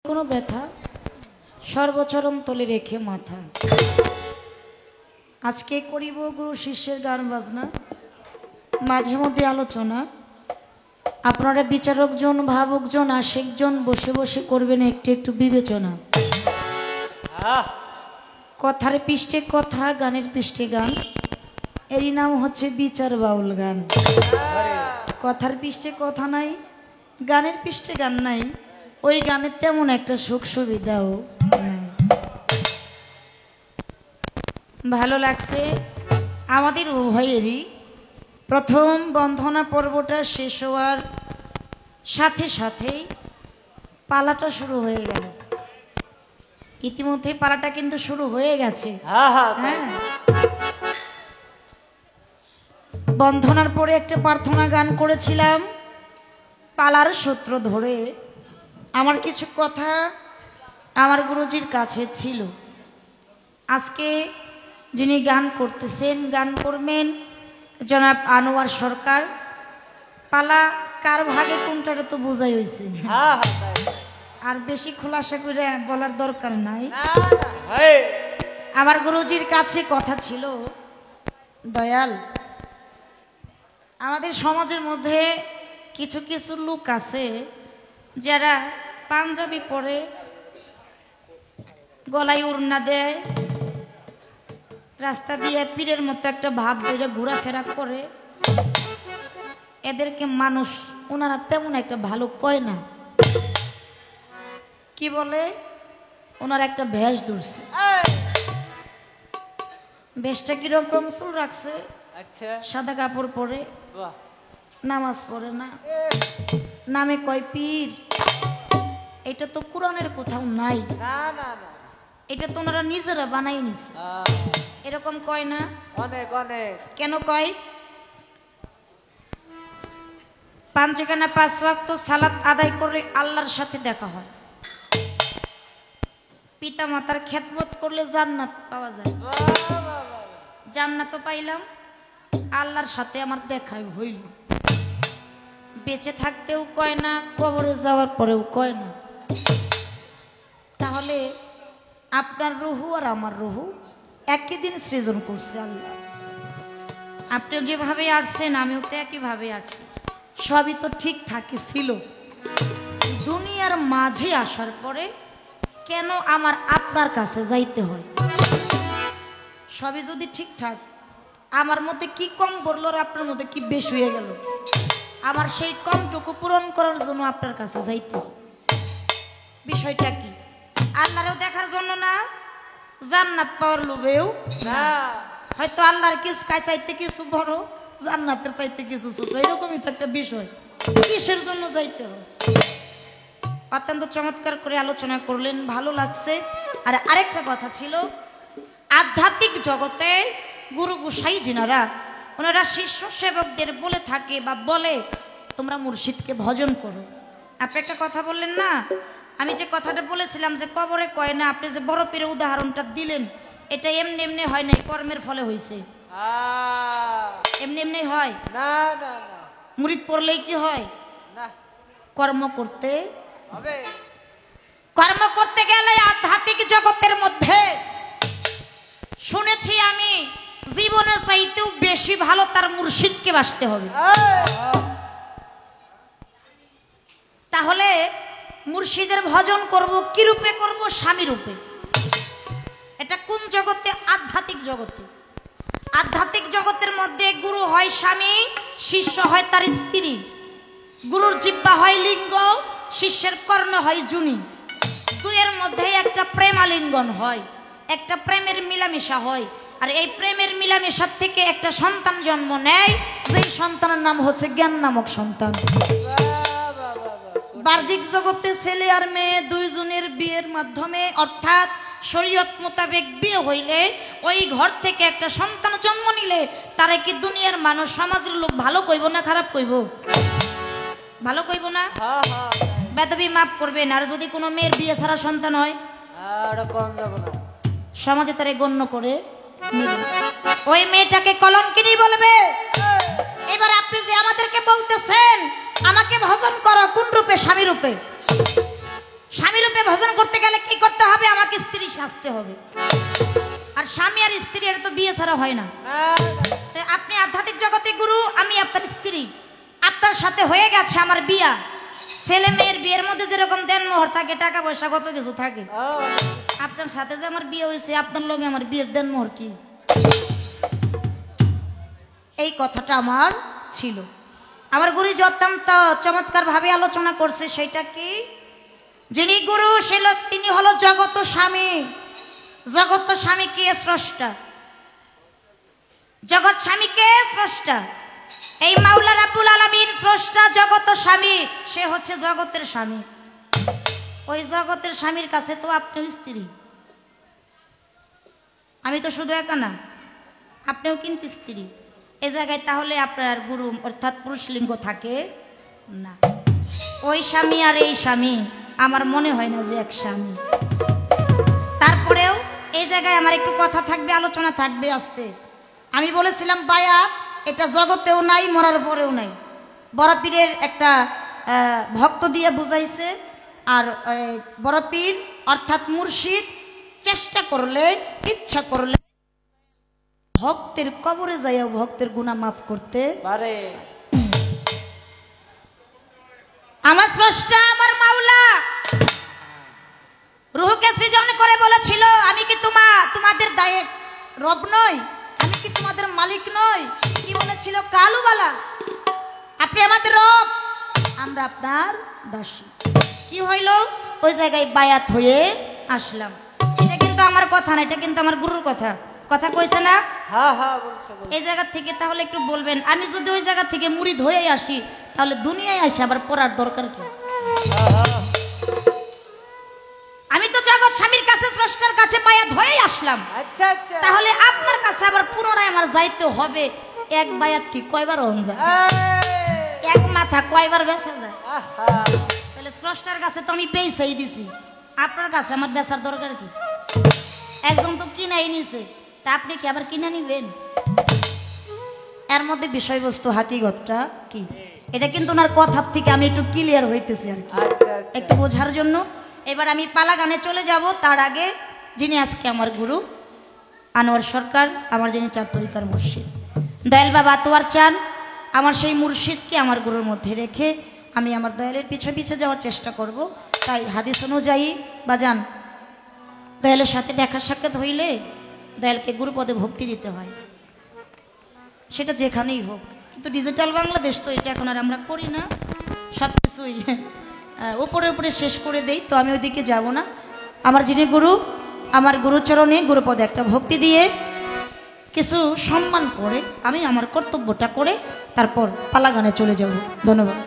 কোনো ব্যথা সর্বচরণ তলে রেখে মাথা। আজকে করিব গুরু শিষ্যের গান বাজনা, মাঝে মধ্যে আলোচনা। আপনারা বিচারকজন, ভাবকজন, আশিকজন বসে বসে করবেন একটু একটু বিবেচনা। কথার পৃষ্ঠে কথা, গানের পৃষ্ঠে গান, এরই নাম হচ্ছে বিচার বাউল গান। কথার পৃষ্ঠে কথা নাই, গানের পৃষ্ঠে গান নাই, ওই গানের তেমন একটা সুখ সুবিধাও নাই। ভালো লাগছে আমাদের উভয়েরই। প্রথম বন্ধনা পর্বটা শেষ হওয়ার সাথে সাথেই পালাটা শুরু হয়ে গেল। ইতিমধ্যে পালাটা কিন্তু শুরু হয়ে গেছে। হ্যাঁ, বন্ধনার পরে একটা প্রার্থনা গান করেছিলাম পালার সূত্র ধরে। আমার কিছু কথা আমার গুরুজির কাছে ছিল। আজকে যিনি গান করতেছেন, গান করবেন জনাব আনোয়ার সরকার। পালা কার ভাগে কোনটারে তো বোঝাই হয়েছে, আর বেশি খোলাসা করে বলার দরকার নাই। আমার গুরুজির কাছে কথা ছিল, দয়াল, আমাদের সমাজের মধ্যে কিছু কিছু লোক আছে যারা পাঞ্জাবি পরে, গলায় উড়না দেয়, রাস্তা দিয়ে পীরের মতো একটা ভাব ধরে ঘোরাফেরা করে। এদেরকে মানুষ ওনারা তেমন একটা ভালো কয় না। কি বলে, ওনার একটা ভেষ ধরছে। ভেষটা কিরকম? চুল রাখছে, সাদা কাপড় পরে, নামাজ পড়ে না, নামে কয় পীর। এটা তো কোরআনের কোথাও নাই, এটা তো ওনারা নিজেরা বানাই নিছে। এরকম কয় না? অনেক অনেক। কেন কয়? পাঁচখানা 5 ওয়াক্ত সালাত আদায় করে আল্লাহর সাথে দেখা হয়। পিতা মাতার খেদমত করলে জান্নাত পাওয়া যায়। জান্নাত তো পাইলাম, আল্লাহর সাথে আমার দেখা হইল। বেঁচে থাকতেও কয় না, কবরে যাওয়ার পরেও কয় না। তাহলে আপনার রুহু আর আমার রুহু একই দিন সৃজন করছে আল্লাহ। আপনি যেভাবে আসছেন আমিও তো একইভাবে আসছি, সবই তো ঠিকঠাকই ছিল। দুনিয়ার মাঝে আসার পরে কেন আমার আপনার কাছে যাইতে হয়? সবই যদি ঠিকঠাক, আমার মধ্যে কি কম পড়লো আর আপনার মধ্যে কি বেশি হয়ে গেল? আমার সেই কমটুকু পূরণ করার জন্য আপনার কাছে যাইতে হয়। বিষয়টা কি? আল্লাহরেও দেখার জন্য না, জান্নাত পাওয়ার লোভেও না। হয়তো আল্লাহর কিছু চাইতে কিছু বড়, জান্নাতের চাইতে কিছু ছোট, এরকমই তো একটা বিষয়। কিসের জন্য যাইতে হয়? অত্যন্ত চমৎকার করে আলোচনা করলেন, ভালো লাগছে। আর আরেকটা কথা ছিল, আধ্যাত্মিক জগতে গুরু গোসাই যিনারা, ওনারা শিষ্য সেবকদের বলে থাকে বা বলে তোমরা মুর্শিদকে ভজন করো। আপনি একটা কথা বললেন না, আমি যে কথাটা বলেছিলাম যে কবরে কয় না, আপনি যে বড় পীরের উদাহরণটা দিলেন, এটা এমনি এমনি হয় নাই, কর্মের ফলে হয়েছে। এমনি এমনি হয় না, মুরিদ পড়লেই কি হয়? কর্ম করতে হবে। কর্ম করতে গেলে আধ্যাত্মিক জগতের মধ্যে শুনেছি আমি, জীবনের চাইতেও বেশি ভালো তার মুর্শিদকে বাসতে হবে। তাহলে মুর্শিদের ভজন করব কি রূপে করব? স্বামী রূপে। এটা কোন জগতে? আধ্যাত্মিক জগতে। আধ্যাত্মিক জগতের মধ্যে গুরু হয় স্বামী, শিষ্য হয় তার স্ত্রী। গুরুর জিহ্বা হয় লিঙ্গ, শিষ্যের কর্ণ হয় জুনি। দুইয়ের মধ্যে একটা প্রেমালিঙ্গন হয়, একটা প্রেমের মিলামিশা হয়। আর এই প্রেমের মিলামিশার থেকে একটা সন্তান জন্ম নেয়, যেই সন্তানের নাম হচ্ছে জ্ঞান নামক সন্তান। বাহ্যিক জগতে ছেলে আর মেয়ে দুইজনের বিয়ের মাধ্যমে, অর্থাৎ শরীয়ত মোতাবেক বিয়ে হইলে, ওই ঘর থেকে একটা সন্তান জন্ম নিলে তারে কি দুনিয়ার মানুষ, সমাজের লোক ভালো কইব না খারাপ কইব? ভালো কইব না? বেদবি মাফ করবেন। আর যদি কোনো মেয়ের বিয়ে ছাড়া সন্তান হয়, সমাজে তারে গণ্য করে ওই মেয়েটাকে কলঙ্কিনী বলবে। এবার আপনি যে আমাদেরকে বলতেছেন আমাকে ভজন করো, কোন রূপে? স্বামী রূপে। স্বামী রূপে ভজন করতে গেলে কি করতে হবে? আমাকে স্ত্রী সাজতে হবে। আর স্বামী আর স্ত্রী এটা তো বিয়ে ছাড়া হয় না। আপনি আধ্যাত্মিক জগতে গুরু, আমি আপনার স্ত্রী, আপনার সাথে হয়ে গেছে আমার বিয়া। ছেলে মেয়ের বিয়ের মধ্যে যেরকম দেনমোহর থাকে, টাকা পয়সা কত কিছু থাকে, আপনার সাথে যে আমার বিয়ে হয়েছে, আপনার লগে আমার বিয়ের দেনমোহর কি? এই কথাটা আমার ছিল। আমার গুরু অত্যন্ত চমৎকার ভাবে আলোচনা করছে। সেটা কি? যিনি গুরু তিনি হলো জগত স্বামী। জগত স্বামীকে স্রষ্টা, জগৎ স্বামীকে স্রষ্টা। এই মাওলা রাব্বুল আলামিন স্রষ্টা, জগত স্বামী, সে হচ্ছে জগতের স্বামী। ওই জগতের স্বামীর কাছে তো আপনিও স্ত্রী, আমি তো শুধু একা না, আপনিও কিন্তু স্ত্রী। এই জায়গায় তাহলে আপনার গুরু অর্থাৎ পুরুষলিঙ্গ থাকে না। ওই স্বামী আর এই স্বামী আমার মনে হয় না যে এক স্বামী। তারপরেও এই জায়গায় আমার একটু কথা থাকবে, আলোচনা থাকবে আস্তে। আমি বলেছিলাম বায়াত এটা জগতেও নাই, মরার পরেও নাই। বড় পীরের একটা ভক্ত দিয়ে বুঝাইছে। আর বড় পীর অর্থাৎ মুর্শিদ চেষ্টা করলে, ইচ্ছা করলে ভক্তের কবরে যাইয়া ভক্তের গুনাহ মাফ করতে পারে। আমার স্রষ্টা, আমার মাওলা রূহকে সৃজন করে বলেছিল, আমি কি তোমাদের দায়ে রব নই? আমি কি তোমাদের মালিক নই? কি বলেছিল? কালুবালা, আপনি আমাদের রব, আমরা আপনার দাসী। কি হইল? ওই জায়গায় বায়াত হয়ে আসলাম। এটা কিন্তু আমার কথা না, এটা কিন্তু আমার গুরুর কথা। কথা কইছে না? হ্যাঁ হ্যাঁ বলছে। এই জায়গা থেকে তাহলে একটু বলবেন, আমি যদি ওই জায়গা থেকে মুরিদ হয়ে আসি, তাহলে দুনিয়ায় আসে আবার পড়ার দরকার কি? আমি তো জগৎ স্বামীর কাছে, স্রষ্টার কাছে বায়াত হয়ে আসলাম। আচ্ছা আচ্ছা, তাহলে আপনার কাছে আবার পুনরায় আমার যাইতে হবে। এক বায়াত কি কয়বার হন যায়? এক মাথা কয়বার বেঁচে যায়? তাহলে স্রষ্টার কাছে তো আমি পেয়েছেই দিছি, আপনার কাছে আমার বেচার দরকার কি? একজন তো কিনাই নিছে, তা আপনি কি আবার কিনে নিবেন? এর মধ্যে বিষয়বস্তু হাকিগতটা কি, এটা কিন্তু ওনার কথার থেকে আমি একটু ক্লিয়ার হইতেছি আর কি, একটু বোঝার জন্য। এবার আমি পালা গানে চলে যাব। তার আগে যিনি আজকে আমার গুরু আনোয়ার সরকার, আমার যিনি চার তরিকার মুর্শিদ, দয়াল বাবা আতোয়ার চান, আমার সেই মুর্শিদকে আমার গুরুর মধ্যে রেখে আমি আমার দয়ালের পিছে পিছে যাওয়ার চেষ্টা করব। তাই হাদিস অনুযায়ী বাজান, দয়ালের সাথে দেখা সাক্ষাৎ হইলে দয়ালকে গুরুপদে ভক্তি দিতে হয়, সেটা যেখানেই হোক। কিন্তু ডিজিটাল বাংলাদেশ তো এটা এখন আর আমরা করি না, সব কিছুই উপরে উপরে শেষ করে দেই। তো আমি ওইদিকে যাব না। আমার যিনি গুরু, আমার গুরুচরণে গুরুপদে একটা ভক্তি দিয়ে কিছু সম্মান করে আমি আমার কর্তব্যটা করে তারপর পালা গানে চলে যাব। ধন্যবাদ।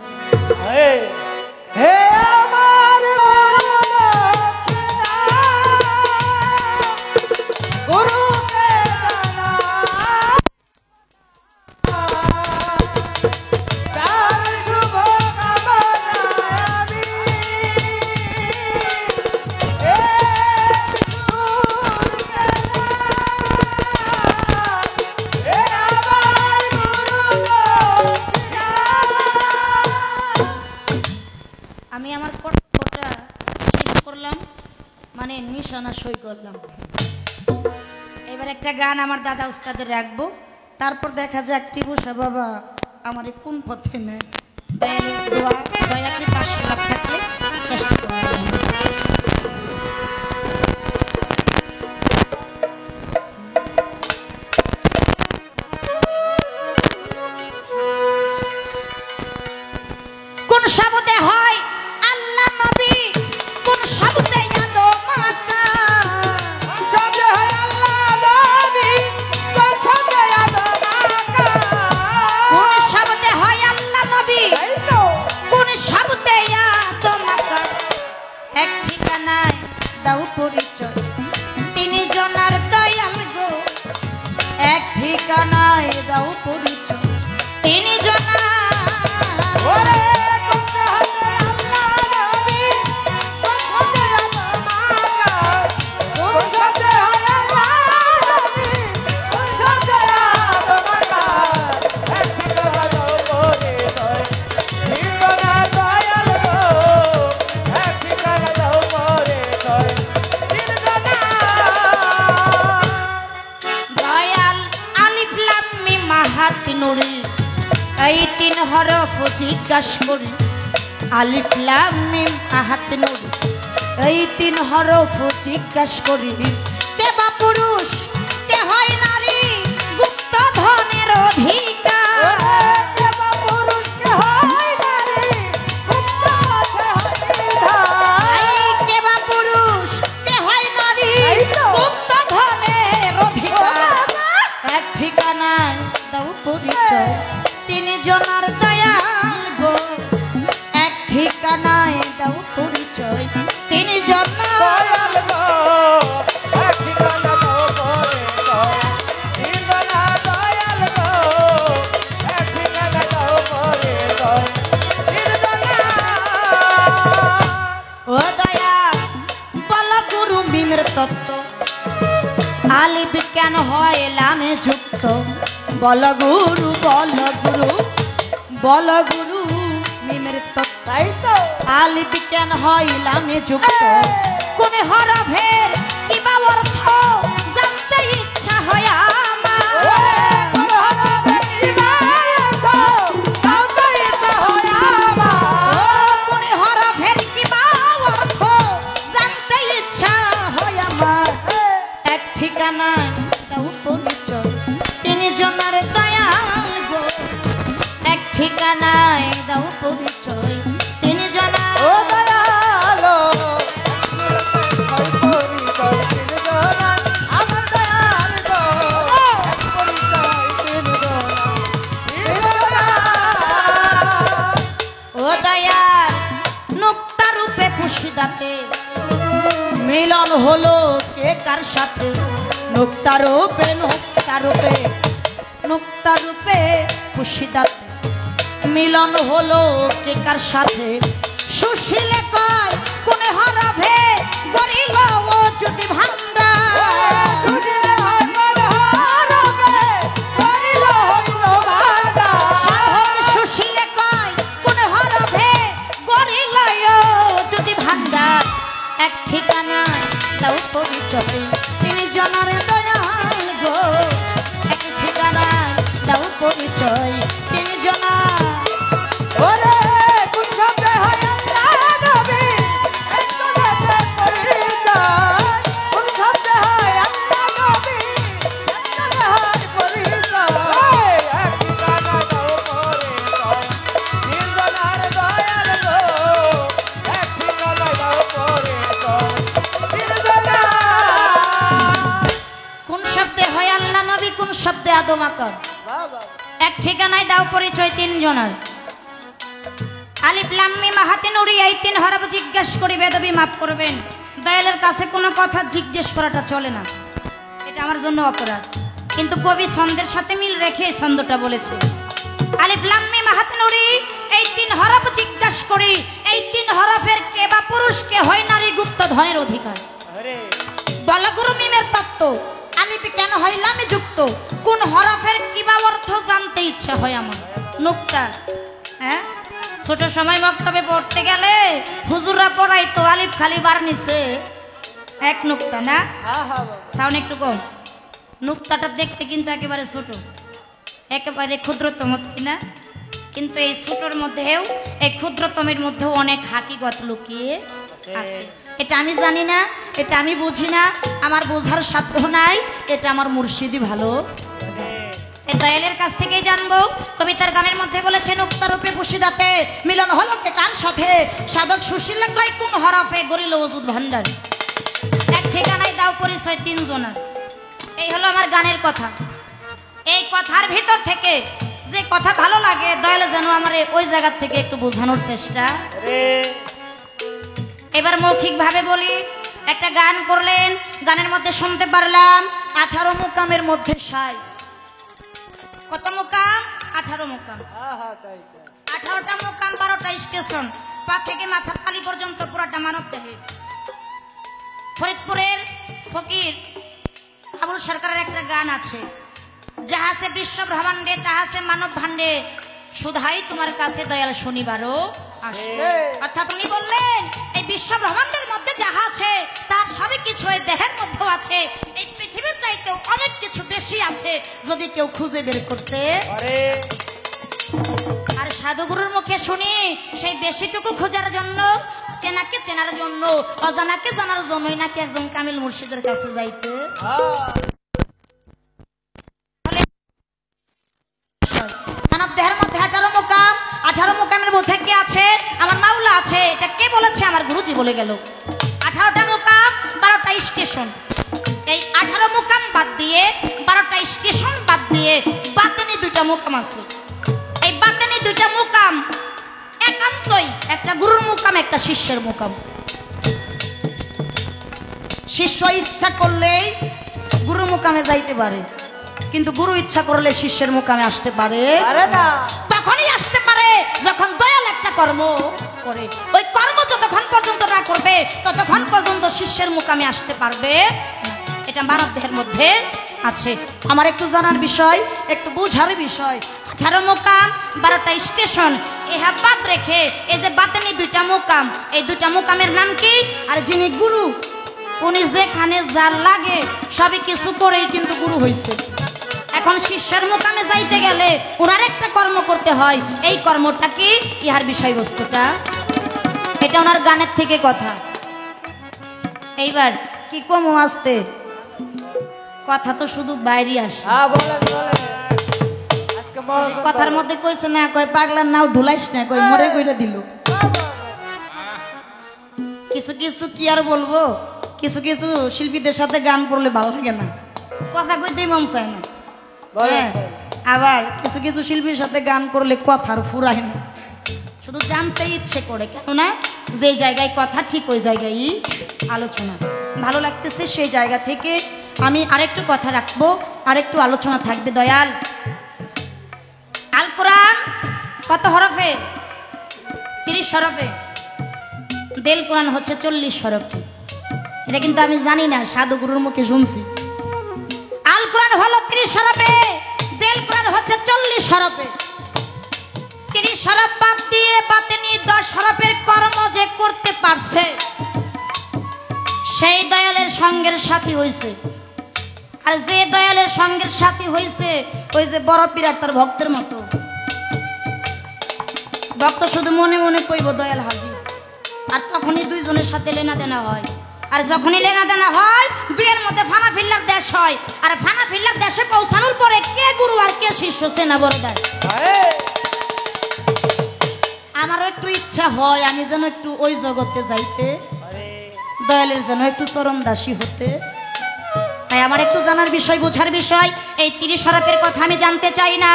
আমি আমার কর্তব্যটা শেষ করলাম, মানে নিশানা সই করলাম। এবার একটা গান আমার দাদা উস্তাদের রাখবো, তারপর দেখা যাক টিপুসা বাবা আমার কোন পথে নেয়। দয়া করে 500 লাখ থাকলে চেষ্টা করবো। কোন শব্দে হয় আল্লাহ নবী, কোন শব্দে আদম মাতা, কোন শব্দে হয় আল্লাহ নবী, কোন শব্দে আদম মাতা, কোন শব্দে হয় আল্লাহ নবী, কোন শব্দে আদম মাতা। এক ঠিকানায় দাও পরিচয়, তিনি জনার দয়াল গো। এক ঠিকানায় দাও পরিচয়, তিনি জনার জিজ্ঞাসা করি আলিফ লাম মিম আহাত নুন এই তিন হরফ জিজ্ঞাসা করি কে বা পুরুষ কে হয় নারী গুপ্ত ধনের অধিকার এই কে বা পুরুষ কে হয় নারী গুপ্ত ধনের অধিকার এক ঠিকানায় দাও পরিচয় তিনি জনার দয়াল গো এক ঠিকানায় দাও পরিচয় তিনি জনার ও দয়া বল গুরু মিমের তত্ত্ব আলিফ কেন হয় লামে যুক্ত বল গুরু বল গুরু মিমের তত্ত্ব আলিফ কেন হয় লামে যুক্ত কোন হরফের কি বা অর্থ জানতে ইচ্ছা হয় আমার কোন হরফের কি বা অর্থ জানতে ইচ্ছা হয় আমার এক ঠিকানায় দাও পরিচয় তিনি জনার দয়াল গো এক ঠিকানায় দাও পরিচয় তিনি জনার ও দয়াল নুক্তা রূপে খুশিদাতে মিলন হলো কে কার সাথে নুক্তা রূপে খুশিদাতে মিলন হলো কে কার সাথে সুশীলে কয় কোন হরফে গরিল ও যদি ভান্ডার সাধক সুশীলে কয় কোন হরফে গরিল ও যদি ভান্ডার এক ঠিকানায় দাও পরিচয় তিনি জনার দয়াল গো এক ঠিকানায় দাও পরিচয় তিনি জনার কোন শব্দে হয় আল্লাহ নবী কোন শব্দে আদম আকর এক ঠিকানায় দাও পরিচয় তিন জনার আলিফ লাম মিম হাতে নুরি এই তিন হরফ জিজ্ঞেস করি বেদবি মাফ করবেন দয়ালের কাছে কোনো কথা জিজ্ঞেস করাটা চলে না এটা আমার জন্য অপরাধ কিন্তু কবি ছন্দের সাথে মিল রেখে এই ছন্দটা বলেছে আলিফ লাম মিম হাতে নুরি এই তিন হরফ জিজ্ঞেস করি এই তিন হরফের কে বা পুরুষ কে হয় নারী গুপ্ত ধনের অধিকার বল গুরু মিমের তত্ত্ব আলিফ কেন হয় লামে যুক্ত কোন হরফের কি বা অর্থ জানতে ইচ্ছা হয় আমার নুক্তা হ্যাঁ ছোট সময় মক্তবে পড়তে গেলে হুজুররা পড়াইতো আলিফ খালি বার নিছে এক নুক্তা না সাউন্ড একটু কম নুক্তাটা দেখতে কিন্তু একেবারে ছোট একেবারে ক্ষুদ্রতম কিনা কিন্তু এই ছোটর মধ্যেও এই ক্ষুদ্রতমের মধ্যেও অনেক হাকিগত লুকিয়ে আছে এটা আমি জানি না এটা আমি বুঝি না আমার বোঝার সাধ্য নাই এটা আমার মুর্শিদি ভালো এই দয়ালের কাছ থেকেই জানবো কবিতার গানের মধ্যে বলেছে নুক্তা রূপে পুশিদাতে মিলন হলো কে কার সাথে সাধক সুশীলে কয় কোন হরফে গরিল ওজুদ ভান্ডার এক ঠিকানায় দাও পরিচয় তিন জনার এই হলো আমার গানের কথা এই কথার ভিতর থেকে যে কথা ভালো লাগে দয়ালে যেন আমার ওই জায়গা থেকে একটু বোঝানোর চেষ্টা এবার মৌখিক ভাবে বলি একটা গান করলেন গানের মধ্যে শুনতে পারলাম 18 মুকামের মধ্যে সাই কত মুকাম 18 মুকাম 18টা মুকাম 12টা স্টেশন পা থেকে মাথার তালি পর্যন্ত পুরাটা মানব দেহে ফরিদপুরের ফকির আবুল সরকারের একটা গান আছে যাহা সে বিশ্ব ব্রহ্মাণ্ডে তাহা সে মানব ভাণ্ডে শুধাই তোমার কাছে দয়াল শনিবারও আসে অর্থাৎ উনি বললেন এই বিশ্ব ব্রহ্মাণ্ডের মধ্যে যাহা আছে তার সবই কিছু এই দেহের মধ্যে আছে এই পৃথিবীর চাইতে অনেক কিছু বেশি আছে যদি কেউ খুঁজে বের করতে পারে আর সাধুগুরুর মুখে শুনি সেই বেশিটুকু খোঁজার জন্য, চেনাকে চেনার জন্য, অজানাকে জানার জন্যই নাকি একজন কামিল মুর্শিদের কাছে যাইতে। মানব দেহের মধ্যে 18 মুকাম, 18 মুকামের মধ্যে কে আছে? আমার মাওলা আছে। এটা কে বলেছে? আমার গুরুজি বলে গেল। 18টা মুকাম, 12টা স্টেশন। এই 18 মুকাম বাদ দিয়ে, 12টা স্টেশন বাদ দিয়ে বাতেনি 2টা মুকাম আছে। এই বাতেনি 2টা মুকাম একান্তই একটা গুরুর মুকাম, একটা শিষ্যের মুকাম। শিষ্য ইচ্ছা করলেই গুরু মুকামে যাইতে পারে, কিন্তু গুরু ইচ্ছা করলে শিষ্যের মুকামে আসতে পারে না। তখনই আসতে পারে যখন দয়াল একটা কর্ম করে। ওই কর্ম যতক্ষণ পর্যন্ত না করবে ততক্ষণ পর্যন্ত শিষ্যের মুকামে আসতে পারবে না। এটা মানব দেহের মধ্যে আছে। আমার একটু জানার বিষয়, একটু বুঝার বিষয়। 18 মুকাম, 12টা স্টেশন, এহা বাদ রেখে এই যে বাতেনি 2টা মুকাম, এই 2টা মুকামের নাম কি? আর যিনি গুরু উনি যেখানে যার লাগে সবই কিছু করেই কিন্তু গুরু হইছে। এখন শিষ্যের মুকামে যাইতে গেলে ওনার একটা কর্ম করতে হয়। এই কর্মটা কি? ইহার বিষয়বস্তুটা এটা ওনার গানের থেকে কথা। এইবার কি কমু আসতে কথা তো শুধু বাইরে আসে। বলেন বলেন। আজকে মহাজন কথার মধ্যে কইছে না, কয় পাগলার নাও ঢুলাইস না, কয় মরে কইরা দিল। কিছু কিছু কি আর বলবো, কিছু কিছু শিল্পীদের সাথে গান করলে ভালো লাগে না, কথা কইতেই মন চায় না। বলেন। আবার কিছু কিছু শিল্পীর সাথে গান করলে কথার ফুরায় না, শুধু জানতে ইচ্ছে করে। কেননা যে জায়গায় কথা ঠিক ওই জায়গায় আলোচনা। ভালো লাগতেছে সেই জায়গা থেকে আমি আরেকটু কথা রাখবো, আরেকটু আলোচনা থাকবে। দয়াল, আল কোরআন কত হরফে? 30 হরফে। দেল কোরআন হচ্ছে 40 হরফে। এটা কিন্তু আমি জানি না, সাধুগুরুর মুখে শুনছি। আল কোরআন হলো 30 হরফে, দেল কোরআন হচ্ছে 40 হরফে। 30 হরফ বাদ দিয়ে বাতেনি 10 হরফের কর্ম যে করতে পারছে সেই দয়ালের সঙ্গের সাথী হইছে। আর যে দয়ালের সঙ্গের সাথী হইছে ওই যে বড় বিরাট তার ভক্তের মতো। ভক্ত শুধু মনে মনে কইব দয়াল হাজির, আর তখনই দুইজনের সাথে লেনা দেনা হয়। আর যখনই লেনা দেনা হয় দুইয়ের মধ্যে ফানা ফিল্লার দেশ হয়। আর ফানা ফিল্লার দেশে পৌঁছানোর পরে কে গুরু আর কে শিষ্য সেনা বড় দেয়। আমারও একটু ইচ্ছা হয় আমি যেন একটু ওই জগতে যাইতে, দয়ালের যেন একটু চরণ দাসী হতে। তাই আমার একটু জানার বিষয়, বোঝার বিষয়। এই 30 হরফের কথা আমি জানতে চাই না।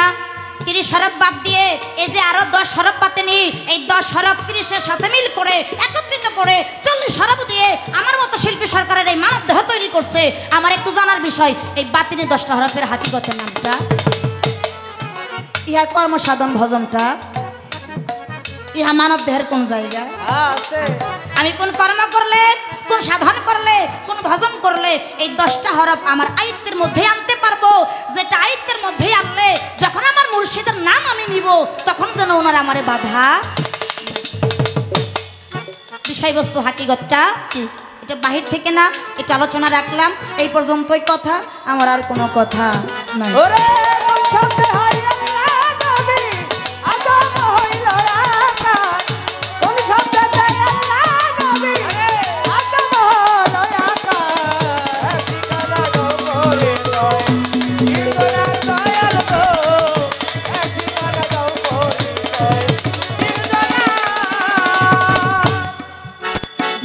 30 হরফ বাদ দিয়ে এই যে আরো 10 হরফ পাতেনি, এই 10 হরফ 30-এর সাথে মিল করে একত্রিত করে 40 হরফ দিয়ে আমার মতো শিল্পী সরকারের এই মানব দেহ তৈরি করছে। আমার একটু জানার বিষয়, এই বাতিনি 10টা হরফের হাকিকতের নামটা, ইহা কর্মসাধন ভজনটা, ইহা মানব দেহের কোন জায়গা? আমি কোন কর্ম করলে, কোন সাধন করলে, কোন ভজন করলে এই 10টা হরফ আমার আয়ত্তের মধ্যে আনতে পারবো? যেটা আয়ত্তের মধ্যে আনলে যখন আমার মুর্শিদের নাম আমি নিব তখন যেন ওনার আমারে বাধা। বিষয়বস্তু হাকিগতটা কি এটা বাহির থেকে না, এটা আলোচনা রাখলাম। এই পর্যন্তই কথা, আমার আর কোনো কথা নাই।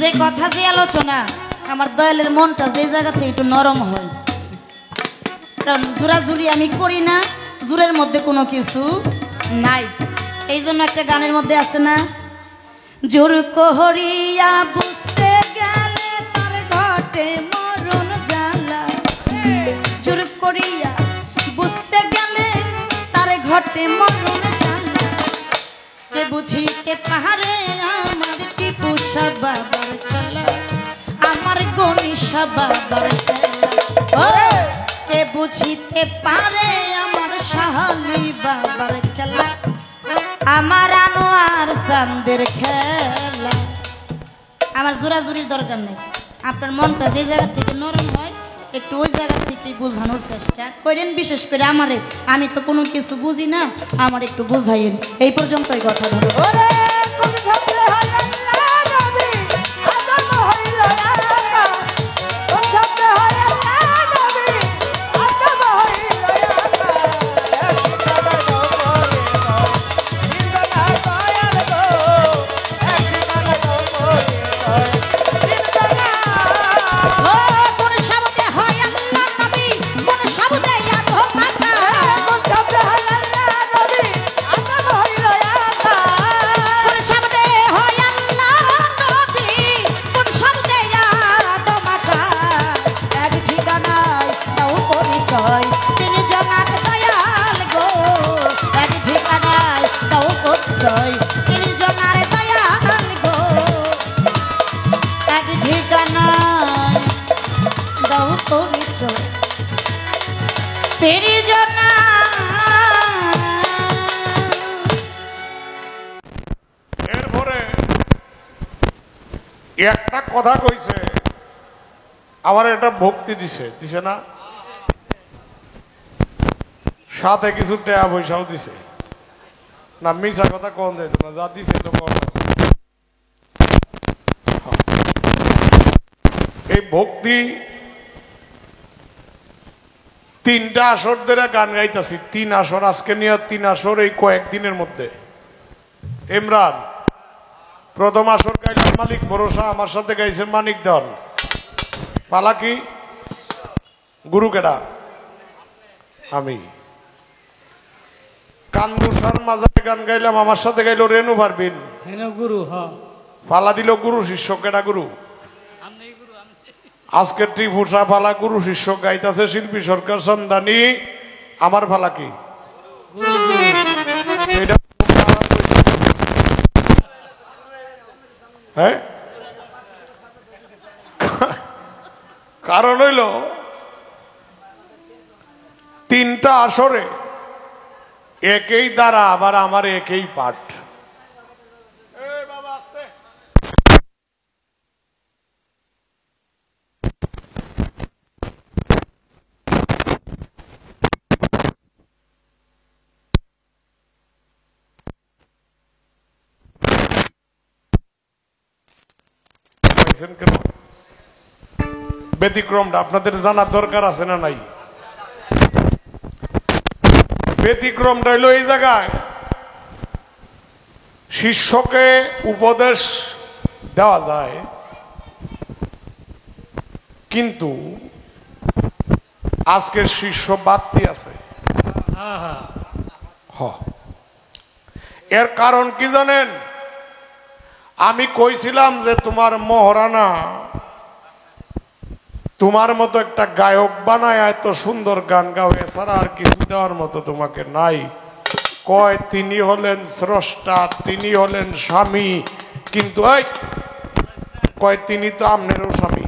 যে কথা, যে আলোচনা, আমার দয়ালের মনটা যে জায়গা থেকে একটু নরম হয়। কারণ জোরাজুরি আমি করি না, জোরের মধ্যে কোনো কিছু নাই। এই জন্য একটা গানের মধ্যে আছে না, জোর করিয়া বুঝতে গেলে তার ঘটে মরণ জ্বালা। জোর করিয়া বুঝতে গেলে তার ঘটে মরণ জ্বালা। কে বুঝিতে পারে আমার টিপু শাহ বাবার খেলা, আমার গণিশা বাবার খেলা। কে বুঝিতে পারে আমার শাহালি বাবার খেলা, আমার আনোয়ার চাঁদের খেলা। আমার জোরাজুরির দরকার নেই, আপনার মনটা যে জায়গা থেকে নরম হয় একটু ওই জায়গা থেকে বোঝানোর চেষ্টা করেন, বিশেষ করে আমারে, আমি তো কোনো কিছু বুঝি না, আমার একটু বুঝাইন। এই পর্যন্তই কথা ধরো। ওরে কোন ছাত্রে হয় আল্লাহ নবী আদম হইল আকা কোন ছাত্রে হয় আল্লাহ নবী আদম হইল আকা এক ঠিকানা দাও করে দাও নিন্দনা দয়াল গো এক ঠিকানা দাও করে দাও নিন্দনা ও কোন শব্দে হয় আল্লাহ নবী, কোন শব্দে আদম মাতা, কোন ছাত্রে হয় আল্লাহ নবী আদম হইল আকা কোন শব্দে হয় আল্লাহ নবী, কোন শব্দে আদম মাতা। এক ঠিকানায় দাও পরিচয় তিনি জগৎ দয়াল গো, এক ঠিকানায় দাও পরিচয় তিনি জগৎ দয়াল গো, এক ঠিকানায় দাও পরিচয় তেরি জনা। এরপরে একটা কথা কইছে, আমার একটা ভক্তি দিছে না, সাথে কিছু টাকা পয়সাও দিছে না, মিছা কথা কোন দেয় না, যা দিছে তো কোন। এই ভক্তি 3টা আসর ধরে গান গাইতেছি, 3 আসর আজকে নিয়ে 3 আসর এই কয়েকদিনের মধ্যে। ইমরান প্রথম আসর গাইলাম মালিক ভরসা, আমার সাথে গাইছে মানিক দল, পালাকি গুরু কেডা আমি। কান্দুসার মাঝে গান গাইলাম, আমার সাথে গাইলো রেনু পারবিন, গুরু পালা দিল গুরু শিষ্য কেডা গুরু। আজকে ত্রিপুষা পালা গুরু শিষ্য গাইতেছে শিল্পী সরকার সন্ধানী, আমার পালা কি এটা হ্যাঁ, কারণ হইল 3টা আসরে একই দ্বারা আবার আমার একই পাঠ। কেন ব্যতিক্রমটা আপনাদের জানার দরকার আছে না নাই? ব্যতিক্রমটা হইল এই জায়গায় শিষ্যকে উপদেশ দেওয়া যায়, কিন্তু আজকের শিষ্য বাড়তি আছে। এর কারণ কি জানেন? আমি কইছিলাম যে তোমার মহারানা তোমার মতো একটা গায়ক বানায় এত সুন্দর গান গাও, এছাড়া আর কিছু দেওয়ার মতো তোমাকে নাই। কয় তিনি হলেন স্রষ্টা, তিনি হলেন স্বামী, কিন্তু এই কয় তিনি তো আমনেরও স্বামী।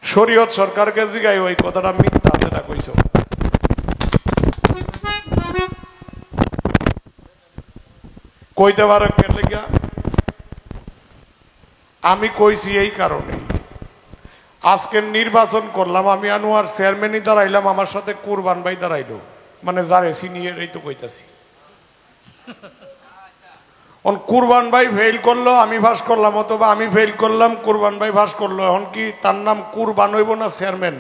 শরীয়ত সরকারকে জিগাই ওই কথাটা মিথ্যা যেটা কইছ। কইতে পারো কেন লেগা? আমি কইছি এই কারণে, আজকের নির্বাচন করলাম আমি, আনোয়ার চেয়ারম্যানই দাঁড়াইলাম, আমার সাথে কুরবান ভাই দাঁড়াইলো, মানে যারে সিনিয়র এই তো কইতাছি। কুরবান ভাই ফেল করলো, আমি ভাস করলাম, অথবা আমি ফেল করলাম, কুরবান ভাই ভাস করলো। এখন কি তার নাম কুরবান হইব না চেয়ারম্যান?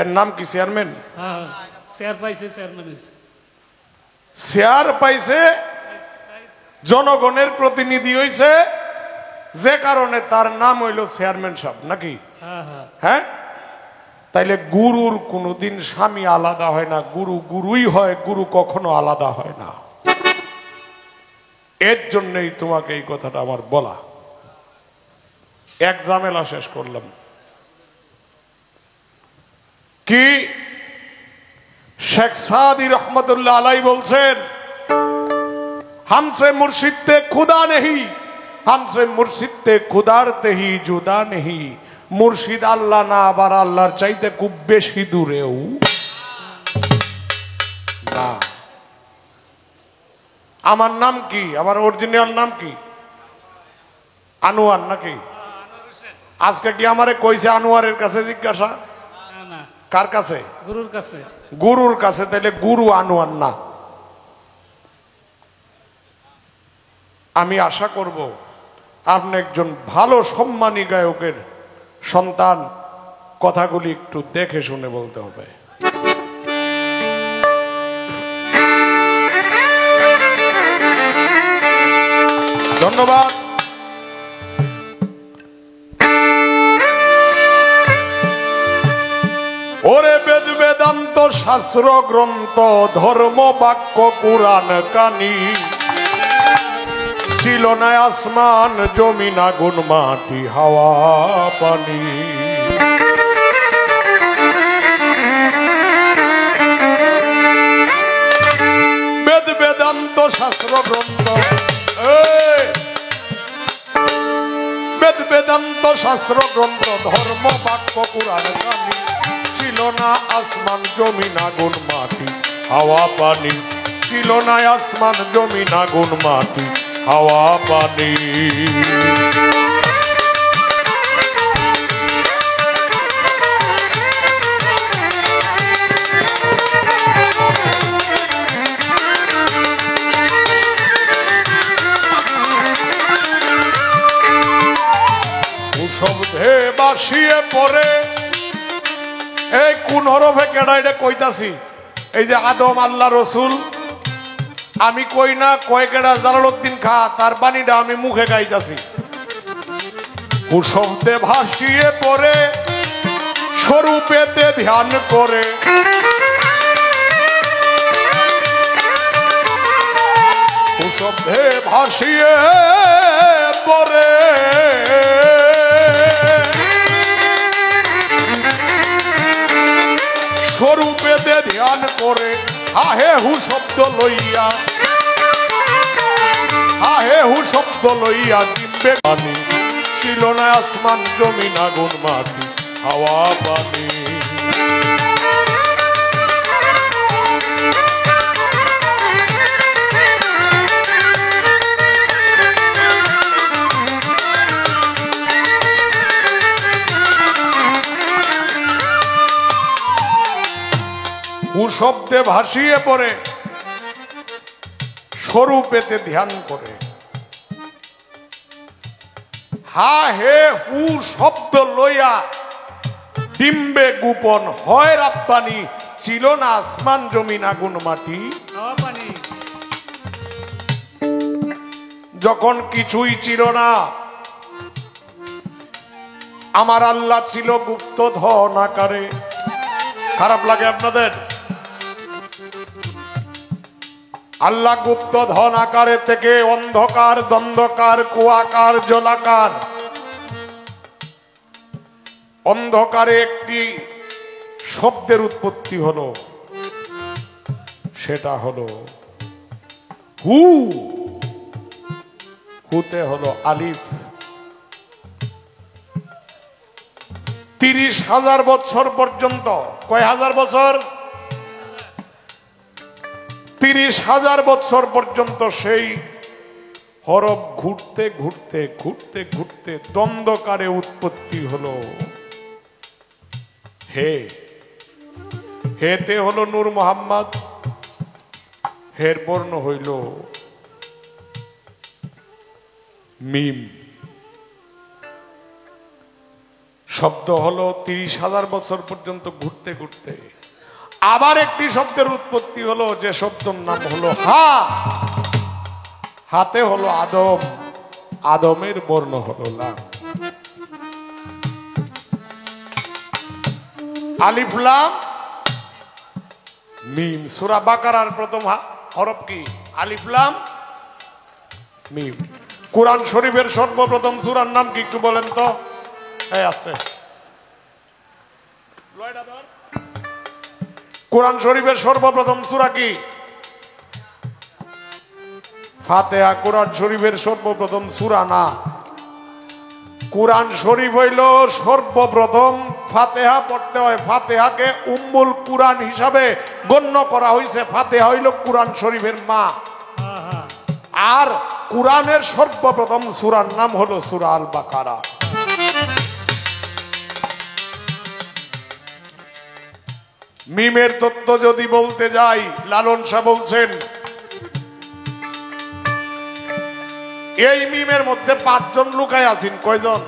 এর নাম কি চেয়ারম্যান? চেয়ার পাইছে, জনগণের প্রতিনিধি হইছে, যে কারণে তার নাম হইল চেয়ারম্যান সাহেব, নাকি? হ্যাঁ, তাইলে গুরুর কোনোদিন স্বামী আলাদা হয় না, গুরু গুরুই হয়, গুরু কখনো আলাদা হয় না। এর জন্যই তোমাকে এই কথাটা আমার বলা। এক ঝামেলা শেষ করলাম কি, শেখ সাদি রহমতুল্লাহ আলাই বলছেন, हमसे मुर्शिद ते खुदा नहीं, हमसे मुर्शिद ते खुदार ते ही जुदा नहीं। মুর্শিদ আল্লাহ না, আবার আল্লাহর চাইতে খুব বেশি দূরেও না। আমার নাম কি? আমার অরিজিনাল নাম কি? আনোয়ার নাকি? আজকে কি আমারে কইছে আনোয়ারের কাছে জিজ্ঞাসা? না না, কার কাছে? গুরুর কাছে। গুরুর কাছে। তাইলে গুরু আনোয়ার না। আমি আশা করব আপনি একজন ভালো সম্মানী গায়কের সন্তান, কথাগুলি একটু দেখে শুনে বলতে হবে। ধন্যবাদ। ওরে বেদ বেদান্ত শাস্ত্র গ্রন্থ ধর্ম বাক্য কুরআন কানি, ছিল না আসমান জমিন আগুন মাটি হাওয়া পানি। বেদ বেদান্ত শাস্ত্র গ্রন্থ, বেদ বেদান্ত শাস্ত্র গ্রন্থ ধর্ম বাক্য কুরআন কানি, ছিল না আসমান জমিন আগুন মাটি হাওয়া পানি, ছিল না আসমান জমিন আগুন মাটি হাওয়া পানি। শব্দে বাসিয়ে পড়ে, এই কোন হরফে কেডা এটা কইতাছি? এই যে আদম আল্লাহ রসুল, আমি কই না, কয় কেডা জালালউদ্দিন খা, তার বাণীটা আমি মুখে গাইতাছি। শব্দে ভাসিয়ে পড়ে স্বরূপেতে ধ্যান করে, শব্দে ভাসিয়ে পড়ে স্বরূপেতে ধ্যান করে, হাহে হু শব্দ লইয়া, হাহে হু শব্দ লইয়া দিব্যে পানি, ছিল না আসমান জমিন আগুন মাটি হাওয়া পানি। শব্দে ভাসিয়ে পড়ে স্বরূপেতে ধ্যান করে, হা হে হু শব্দ লইয়া ডিম্বে গোপন হয় রাব্বানি, ছিল না আসমান জমিন আগুন মাটি হাওয়া পানি। যখন কিছুই ছিল না, আমার আল্লাহ ছিল গুপ্ত ধন আকারে। খারাপ লাগে আপনাদের? আল্লাহ গুপ্ত ধন আকারে থেকে অন্ধকার দ্বন্দ্বকার কুয়াকার জলাকার অন্ধকারে একটি শব্দের উৎপত্তি হলো, সেটা হলো হু। হুতে হলো আলিফ। 30,000 বছর পর্যন্ত, কয় হাজার বছর? 30,000 বছর পর্যন্ত সেই হরফ ঘুরতে ঘুরতে ঘুরতে ঘুরতে দ্বন্দ্বকারে উৎপত্তি হলো হে। হেতে হলো নূর মোহাম্মদ, হের বর্ণ হইল মিম। শব্দ হলো 30,000 বছর পর্যন্ত ঘুরতে ঘুরতে আবার একটি শব্দের উৎপত্তি হলো, যে শব্দের নাম হলো হা। হাতে হলো আদম, আদমের বর্ণ হলো লাম। আলিফ লাম মিম। সূরা বাকারার প্রথম হরফ কি? আলিফ লাম মিম। কুরআন শরীফের সর্বপ্রথম সূরার নাম কি একটু বলেন তো? এই আস্তে। কুরআন শরীফের সর্বপ্রথম সূরা কি? ফাতিহা। কুরআন শরীফের সর্বপ্রথম সূরা না, কুরআন শরীফ হইল সর্বপ্রথম ফাতিহা পড়তে হয়। ফাতিহাকে উম্মুল কুরআন হিসাবে গণ্য করা হয়েছে। ফাতিহা হইল কুরআন শরীফের মা। আর কুরআনের সর্বপ্রথম সূরার নাম হলো সূরা আল বাকারা। মিমের তত্ত্ব যদি বলতে যাই, লালন শাহ বলছেন এই মিমের মধ্যে 5 জন লুকায় আছেন। কয়জন?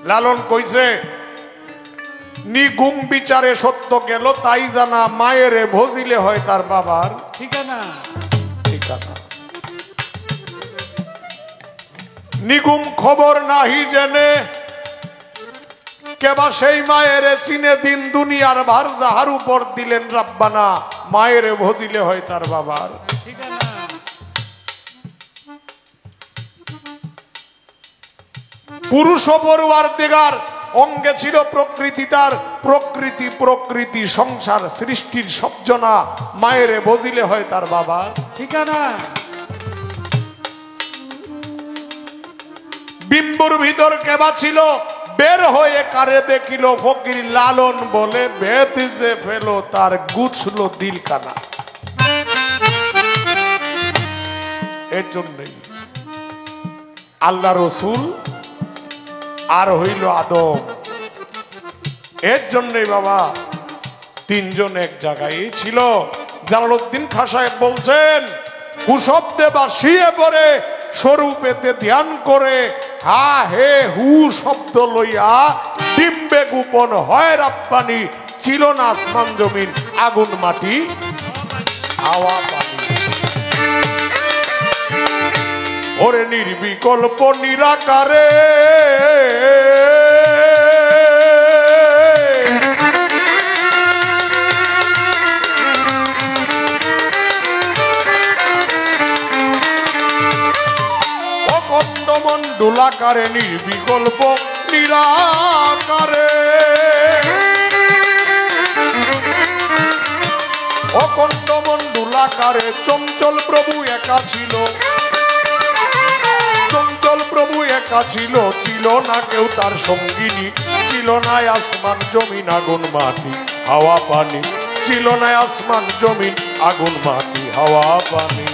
লালন কইছে নিগুম বিচারে সত্য গেল তাই জানা, মায়েরে ভজিলে হয় তার বাবার ঠিকানা। ঠিকানা। নিগুম খবর নাহি জেনে কেবা সেই মায়েরে চিনে, দিন দুনিয়ার ভার যাহার উপর দিলেন রাব্বানা, মায়েরে ভজিলে হয় তার বাবার ঠিকানা। পুরুষ পড়ুয়ার দিগার অঙ্গে ছিল প্রকৃতি, তার প্রকৃতি প্রকৃতি সংসার সৃষ্টির সবজনা, মায়েরে ভজিলে হয় তার বাবার ঠিকানা। বিম্বুর ভিতর কেবা ছিল বের হয়ে কারে দেখিল, ফকির লালন বলে বেদ যে ফেলো তার গুছলো দিল কানা। এর জন্যই আল্লাহ রসুল আর হইল আদম। এর জন্যই বাবা 3 জন এক জায়গায় ছিল। জালালউদ্দিন খাঁ সাহেব বলছেন হুশব্দে বা শিয়ে পড়ে স্বরূপেতে ধ্যান করে, হা হে হু শব্দ লইয়া ডিম্বে গোপন হয় রাব্বানি, ছিল না আসমান জমিন আগুন মাটি হাওয়া পানি। ওরে নির্বিকল্প নিরাকারে অখণ্ড মণ্ডলাকারে, নির্বিকল্প নিরাকারে অখণ্ড মণ্ডলাকারে চঞ্চল প্রভু একা ছিল, চঞ্চল প্রভু একা ছিল, ছিল না কেউ তার সঙ্গিনী, ছিল না আসমান জমিন আগুন মাটি হাওয়া পানি, ছিল না আসমান জমিন আগুন মাটি হাওয়া পানি।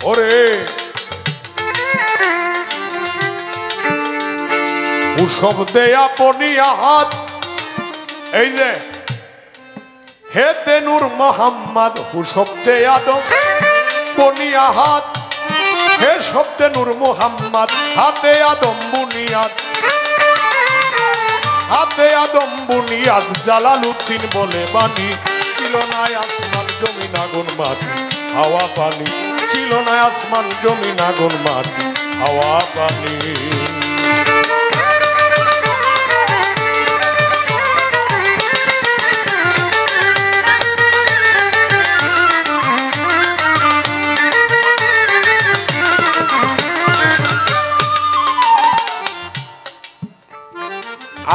ওরে শব্দে আপনি হাত, এই যে হেতে নূর মোহাম্মদ হুশব্দে আদম বনিয়া হাত, হে শব্দে নূর মোহাম্মদ হাতে আদম বুনিয়াদ, হাতে আদম বুনিয়াদ। জালালউদ্দিন বলে বাণী, ছিল না আসমান জমিন আগুন মাটি হাওয়া পানি, ছিল না আসমান জমিন আগুন মাটি হাওয়া পানি।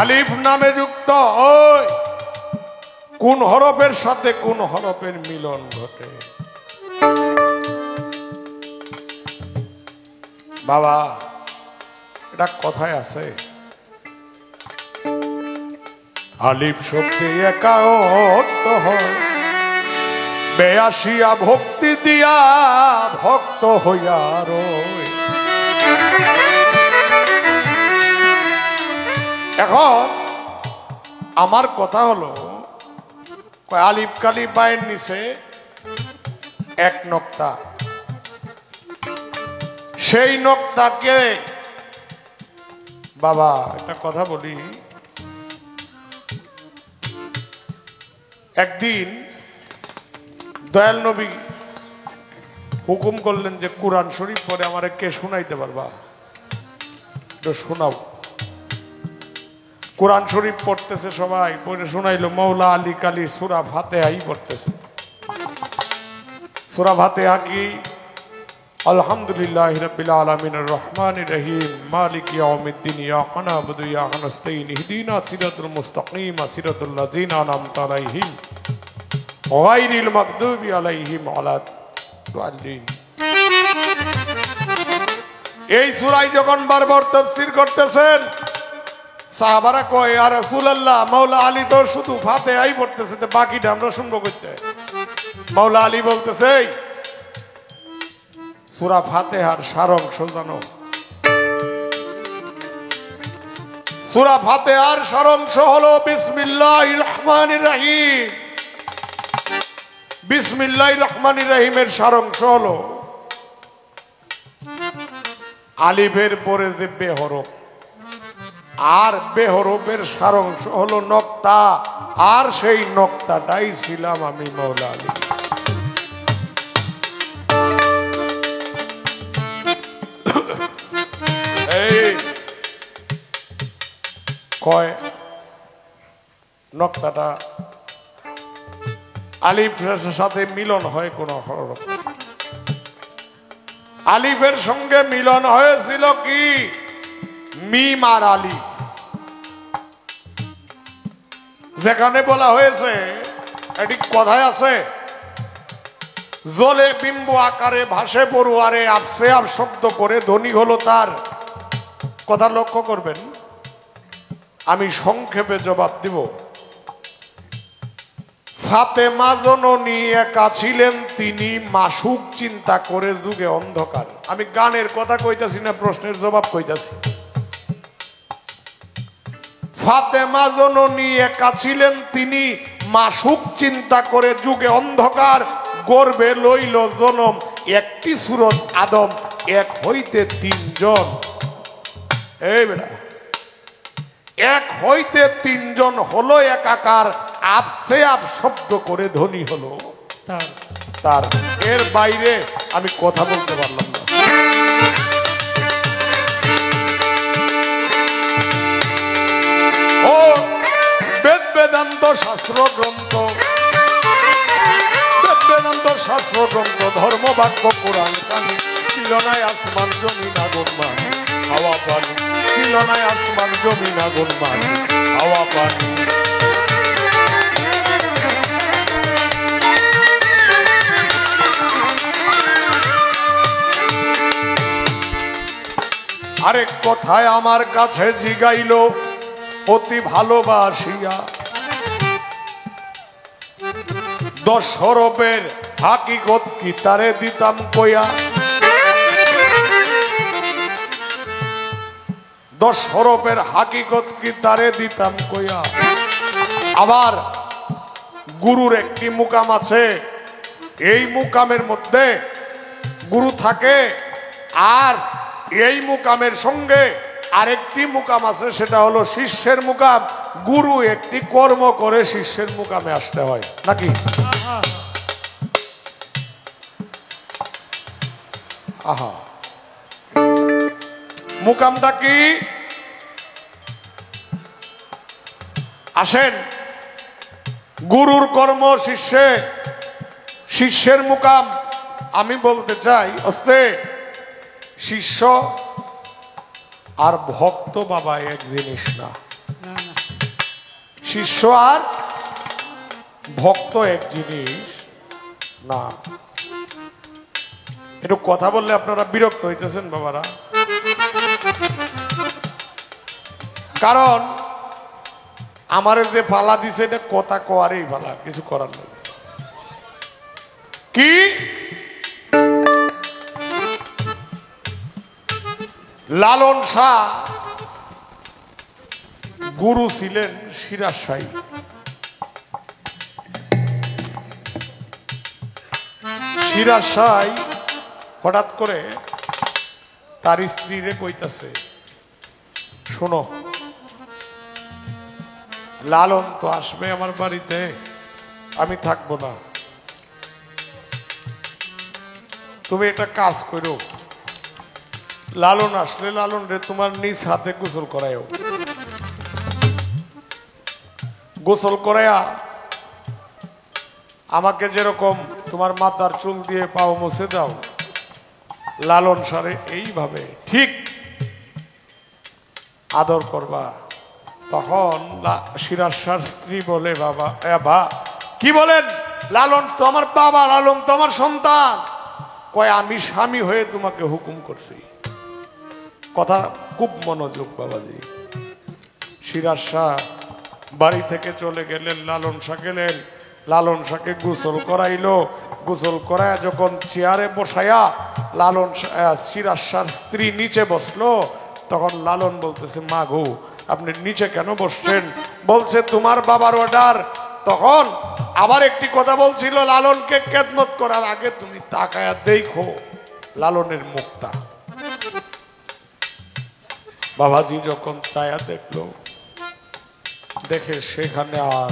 আলিফ নামে যুক্ত হয় কোন হরফের সাথে কোন হরফের মিলন ঘটে। বাবা এটা কথায় আছে, আলিফ শব্দে একা অর্থ হয়, বেয়াসিয়া ভক্তি দিয়া ভক্ত হইয়া রয়। এখন আমার কথা হলো আলিফ কালি পায়ের নিচে 1 নক্তা, সেই নক্তাকে বাবা একটা কথা বলি, একদিন দয়াল নবী হুকুম করলেন যে কুরআন শরীফ পড়ে আমারে কে শুনাইতে পারবা, তো শোনাও। কোরআন শরীফ পড়তেছে সবাই, পড়ে শোনাইলো মৌলা আলী কালী সূরা ফাতিহাই পড়তেছে। সূরা ফাতিহা কি? আলহামদুলিল্লাহি রাব্বিল আলামিনির রহমানির রহিম মালিকি ইয়াউমিদ্দিন ইয়াকা না'বুদু ওয়া ইয়াকা নাস্তাঈন ইহদিনাস সিরাতাল মুস্তাকিম সিরাতাল লাযিনা আন'আমতা আলাইহিম গায়রিল মাগদুবি আলাইহিম ওয়ালাদ-দাল্লিন। এই সূরায় যখন বারবার তাফসীর করতেছেন সাহাবারা কয় ইয়া রাসূলুল্লাহ, মাওলা আলী তো শুধু ফাতিহাই পড়তেছে, তো বাকিটা আমরা শুনবো কইতে। মাওলা আলী বলতেছে, এই সূরা ফাতিহার সারাংশ জানো? সূরা ফাতিহার সারাংশ হলো বিসমিল্লাহির রহমানির রহিম। বিসমিল্লাহির রহমানির রহিমের সারাংশ হলো আলিফের পরে যে বে হরফ, আর বে হরফের সারাংশ হলো নক্তা, আর সেই নক্তাটাই ছিলাম আমি মাওলা আলী। এই কয় নক্তাটা আলিফের সাথে মিলন হয় কোন হরফ, আলিফের সঙ্গে মিলন হয়েছিল কি মিম আর আলিফ। যেখানে বলা হয়েছে, এটি কথায় আছে, জলে বিম্ব আকারে ভাসে পড়ুয়ারে আপসে আপ শব্দ করে ধ্বনি হলো তার। কথা লক্ষ্য করবেন, আমি সংক্ষেপে জবাব দিব। ফাতেমা জননী একা ছিলেন তিনি, মাসুক চিন্তা করে যুগে অন্ধকার। আমি গানের কথা কইতাছি না, প্রশ্নের জবাব কইতাছি। ফাতেমা জননী একা ছিলেন তিনি, মাসুক চিন্তা করে যুগে অন্ধকার। গর্বে লইল জনম একটি সুরত আদম, এক হইতে তিনজন। এই বেটা, এক হইতে তিনজন হলো একাকার, আপসে আপ শব্দ করে ধ্বনি হলো তার। এর বাইরে আমি কথা বলতে পারলাম না। ও বেদ বেদান্ত শাস্ত্র গ্রন্থ, বেদ বেদান্ত শাস্ত্র গ্রন্থ, ধর্ম বাক্য কোরআন কানি, ছিল নাই আসমান জমিন আগুন মানি হাওয়া পানি, ছিল নাই আসমান জমিন আগুন মানি হাওয়া পানি। আরেক কথায় আমার কাছে জিগাইল অতি ভালোবাসিয়া, 10 হরফের হাকিকত কি তারে দিতাম কইয়া। 10 হরফের হাকিকত কি তারে দিতাম কইয়া। আবার গুরুর একটি মুকাম আছে, এই মুকামের মধ্যে গুরু থাকে, আর এই মুকামের সঙ্গে আরেকটি মুকাম আছে, সেটা হলো শিষ্যের মুকাম। গুরু একটি কর্ম করে শিষ্যের মুকামে আসতে হয় নাকি? আহা, মুকামটা কি? আসেন, গুরুর কর্ম শিষ্যে, শিষ্যের মুকাম। আমি বলতে চাই, অস্তে শিষ্য আর ভক্ত বাবা এক জিনিস না। শিষ্য আর ভক্ত এক জিনিস না। একটু কথা বললে আপনারা বিরক্ত হইতেছেন বাবারা, কারণ আমারে যে পালা দিছে এটা কথা কোয়ারই পালা, কিছু করার নেই। কি লালন শাহ গুরু ছিলেন সিরাজ শাহী। সিরাজ শাহী হঠাৎ করে তার স্ত্রীরে কইতাছে, শোনো, লালন তো আসবে আমার বাড়িতে, আমি থাকবো না, তুমি একটা কাজ করো, লালন আসলে লালন রে তোমার নিজ হাতে গোসল করায়ও, গোসল করায়া আমাকে যেরকম তোমার মাথার চুল দিয়ে পাও মুছে দাও, লালন সারে এইভাবে ঠিক আদর করবা। তখন সিরাজ শাহর স্ত্রী বলে, বাবা কি বলেন? লালন তো আমার বাবা, লালন তো আমার সন্তান। কয়, আমি স্বামী হয়ে তোমাকে হুকুম করছি। কথা খুব মনোযোগ বাবাজি। সিরাজ শাহ বাড়ি থেকে চলে গেলেন, লালন শাহ গেলেন, লালন শাহকে গোসল করাইলো। গোসল করায় যখন চেয়ারে বসায়া লালন সিরাজ শাহর স্ত্রী নিচে বসলো, তখন লালন বলতেছে, মা গো আপনি নিচে কেন বসছেন? বলছে তোমার বাবার অর্ডার। তখন আবার একটি কথা বলছিল, লালনকে খেদমত করার আগে তুমি তাকায়া দেখো লালনের মুখটা। বাবাজি যখন ছায়া দেখলো, দেখে সেখানে আর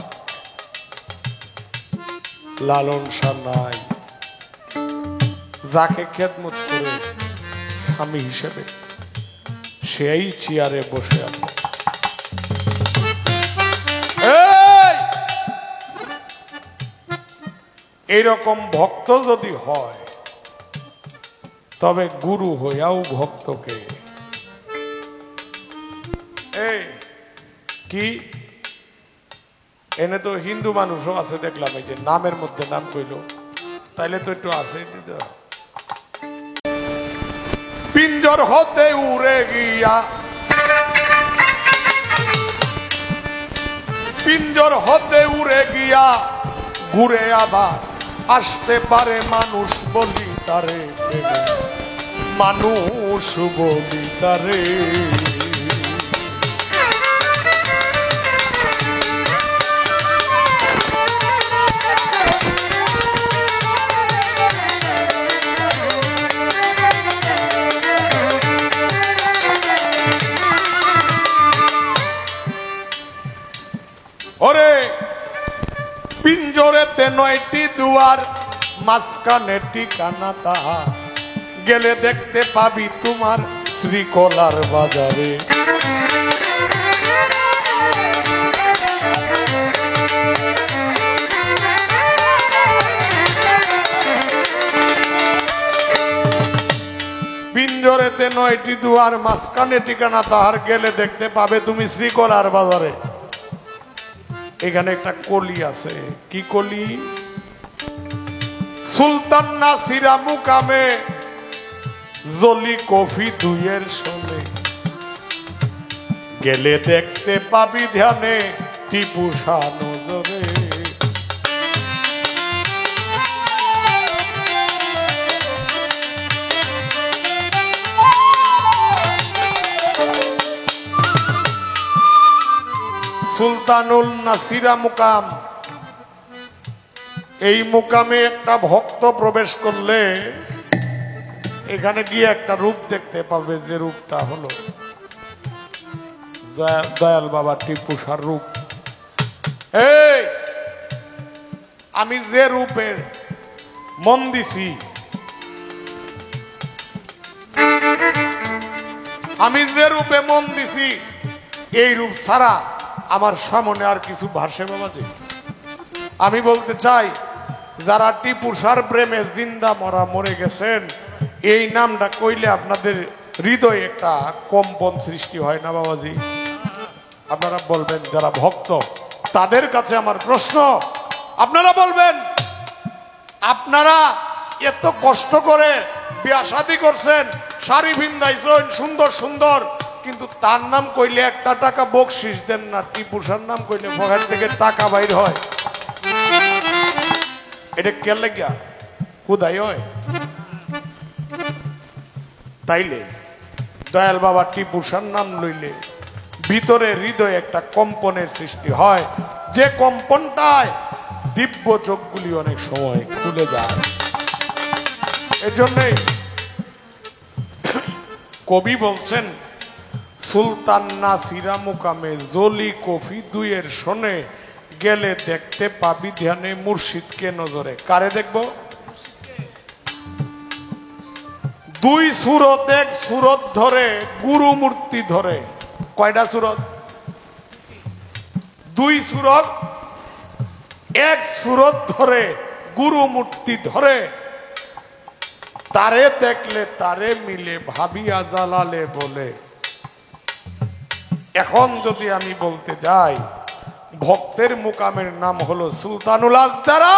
লালন শাহ নাই, যাকে খেদমত করে স্বামী হিসেবে সেই চেয়ারে বসে আছে। এইরকম ভক্ত যদি হয়, তবে গুরু হইয়াও ভক্তকে এই কি এনে তো হিন্দু মানুষও আছে দেখলাম, এই যে নামের মধ্যে নাম কইল, তাইলে তো একটু আছে। পিঞ্জর হতে উড়ে গিয়া, পিঞ্জর হতে উড়ে গিয়া ঘুরে আবার আসতে পারে মানুষ বলি তারে, মানুষ বলি তারে। ওরে পিঞ্জরেতে 9টি দুয়ার, মাঝখানে ঠিকানা তাহার, গেলে দেখতে পাবি তোমার শ্রীকলার বাজারে। পিঞ্জরেতে 9টি দুয়ার, মাঝখানে ঠিকানা তাহার, গেলে দেখতে পাবে তুমি শ্রীকলার বাজারে। এখানে একটা কলি আছে, কি কলি? সুলতান নাসিরা মুকামে জলি কফি দুইয়ের সনে, গেলে দেখতে পাবি ধ্যানে টিপু শাহ নজরে। সুলতানুল নাসিরা মুকাম, এই মুকামে একটা ভক্ত প্রবেশ করলে এখানে গিয়ে একটা রূপ দেখতে পাবে, যে রূপটা হলো দয়াল বাবা টিপু শাহর রূপ। এই আমি যে রূপের মন দিছি, আমি যে রূপে মন দিছি, এই রূপ ছাড়া আমার সামনে আর কিছু ভাসে বাবাজি। আমি বলতে চাই, যারা টিপু শাহর প্রেমে জিন্দা মরা মরে গেছেন, এই নামটা কইলে আপনাদের হৃদয়ে একটা কম্পন সৃষ্টি হয় না বাবাজি? আপনারা বলবেন, যারা ভক্ত তাদের কাছে আমার প্রশ্ন, আপনারা বলবেন, আপনারা এত কষ্ট করে বিয়া শাদী করছেন, শাড়ি ভিন্দাইছেন সুন্দর সুন্দর, কিন্তু তার নাম কইলে একটা টাকা বকশিস দেন না, টিপু শাহর নাম কইলে পকেট থেকে টাকা বাইর হয়। এটা কে লাগিয়া হুদাই হয়? তাইলে দয়াল বাবা টিপু শাহর নাম লইলে ভিতরে হৃদয়ে একটা কম্পনের সৃষ্টি হয়, যে কম্পনটায় দিব্য চোখগুলি অনেক সময় খুলে যায়। এই জন্যই কবি বলছেন, সুলতান নাসিরা মুকামে জলি কফি দুইয়ের শোনে, গেলে দেখতে পাবি ধ্যানে মুর্শিদকে নজরে। কারে দেখব? দুই সুরত, এক সুরত ধরে গুরু মূর্তি ধরে। কয়টা সুরত? দুই সুরত, এক সুরত ধরে গুরু মূর্তি ধরে, তারে দেখলে তারে মিলে ভাবিয়া জালালে বলে। এখন যদি আমি বলতে যাই, ভক্তের মুকামের নাম হলো সুলতানুল আজদারা,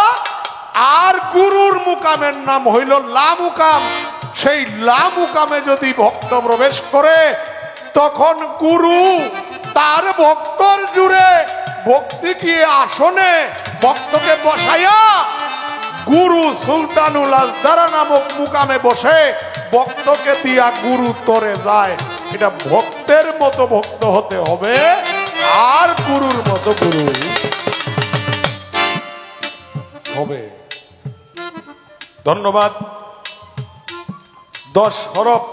আর গুরুর মুকামের নাম হইল লা মুকাম। সেই লা মুকামে যদি ভক্ত প্রবেশ করে, তখন গুরু তার ভক্তর জুড়ে ভক্তি কি আসনে ভক্তকে বসাইয়া গুরু সুলতানুল আজদারা নামক মুকামে বসে ভক্তকে দিয়া গুরু তরে যায়। এটা ভক্তের মতো ভক্ত হতে হবে আর গুরুর মতো গুরু হবে। ধন্যবাদ। 10 হরফ